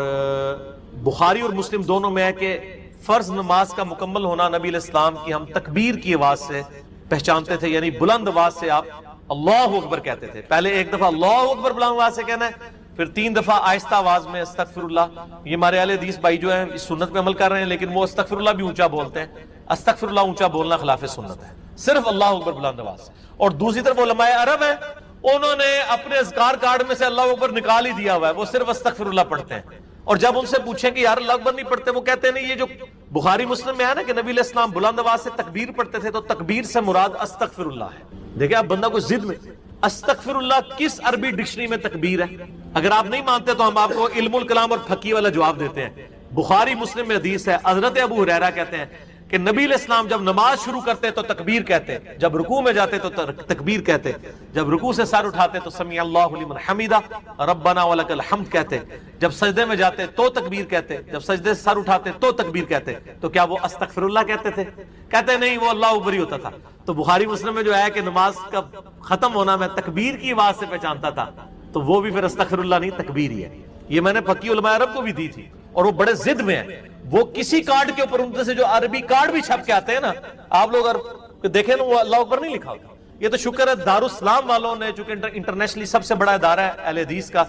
بخاری اور مسلم دونوں میں ہے کہ فرض نماز کا مکمل ہونا نبی علیہ السلام کی ہم تکبیر کی آواز سے پہچانتے تھے، یعنی بلند آواز سے آپ اللہ اکبر کہتے تھے۔ پہلے ایک دفعہ اللہ اکبر بلند آواز سے کہنا ہے، پھر 3 دفعہ آہستہ آواز میں استغفر اللہ۔ یہ ہمارے اہل حدیث بھائی جو ہیں اس سنت پہ عمل کر رہے ہیں، لیکن وہ استغفر اللہ بھی اونچا بولتے ہیں۔ استغفر اللہ اونچا بولنا خلاف سنت ہے، صرف اللہ اکبر بلند آواز۔ اور دوسری طرف علماء عرب ہیں، انہوں نے اپنے اذکار کارڈ میں سے اللہ اکبر نکال ہی دیا ہوا ہے، وہ صرف استغفر اللہ پڑھتے ہیں۔ اور جب ان سے پوچھیں کہ یار اللہ اکبر نہیں پڑھتے، وہ کہتے ہیں نہیں، یہ جو بخاری مسلم میں ہے نا کہ نبی علیہ السلام بلند آواز سے تکبیر پڑھتے تھے، تو تکبیر سے مراد استغفر اللہ ہے۔ دیکھیں آپ بندہ کو ضد میں، استغفر اللہ کس عربی ڈکشنری میں تکبیر ہے؟ اگر آپ نہیں مانتے تو ہم آپ کو علم الکلام اور فقہ والا جواب دیتے ہیں۔ بخاری مسلم میں حدیث ہے، حضرت ابو ہریرہ کہتے ہیں کہ نبی علیہ السلام جب نماز شروع کرتے تو تکبیر کہتے، جب رکوع میں جاتے تو تکبیر کہتے، جب رکوع سے سر اٹھاتے تو سمیع اللہ لمن حمیدہ ربنا ولک الحمد کہتے، جب سجدے میں جاتے تو تکبیر کہتے، جب سجدے سے سر اٹھاتے تو تکبیر کہتے۔ تو کیا وہ استغفر اللہ کہتے تھے؟ کہتے نہیں، وہ اللہ اکبر ہی ہوتا تھا۔ تو بخاری مسلم میں جو ہے کہ نماز کا ختم ہونا میں تکبیر کی آواز سے پہچانتا تھا، تو وہ بھی پھر استغفر اللہ نہیں، تکبیر ہی ہے۔ یہ میں نے فقی علماء عرب کو بھی دی تھی، اور وہ بڑے ضد میں ہیں۔ وہ کسی کارڈ کے اوپر ان سے جو عربی کارڈ بھی چھپ کے آتے ہیں نا، آپ لوگ اگر دیکھیں نا، وہ اللہ اکبر نہیں لکھا ہوتا۔ یہ تو شکر ہے دارالاسلام والوں نے، چونکہ انٹرنیشنلی سب سے بڑا ادارہ ہے اہل حدیث کا،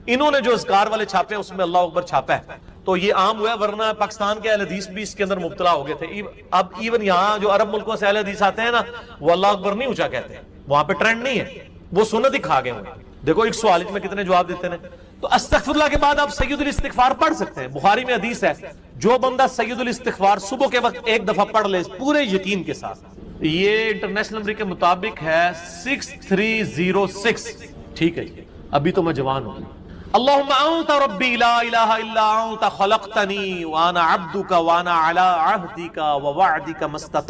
انہوں نے جو اذکار والے چھاپے ہیں اس میں اللہ اکبر چھاپا ہے، تو یہ عام ہوا ہے، ورنہ پاکستان کے اہل حدیث بھی اس کے اندر مبتلا ہو گئے تھے۔ اب ایون یہاں جو عرب ملکوں سے اہل حدیث آتے ہیں نا، وہ اللہ اکبر نہیں اونچا کہتے ہیں، وہاں پہ ٹرینڈ نہیں ہے، وہ سنت ہی کھا گئے ہوئے۔ دیکھو ایک سوال میں کتنے جواب دیتے ہیں، تو استغفر اللہ کے بعد آپ سید الاستغفار پڑھ سکتے ہیں. بخاری میں حدیث ہے جو بندہ سید الاستغفار صبح کے وقت ایک دفعہ پڑھ لے پورے یقین کے ساتھ. یہ انٹرنیشنل نمبر کے مطابق ہے 6306. ٹھیک ہے جی, ابھی تو میں جوان ہوں. اللہم انت ربی لا الہ الا انت خلقتنی وانا عبدک وانا علی عہدک ووعدک ما استطعت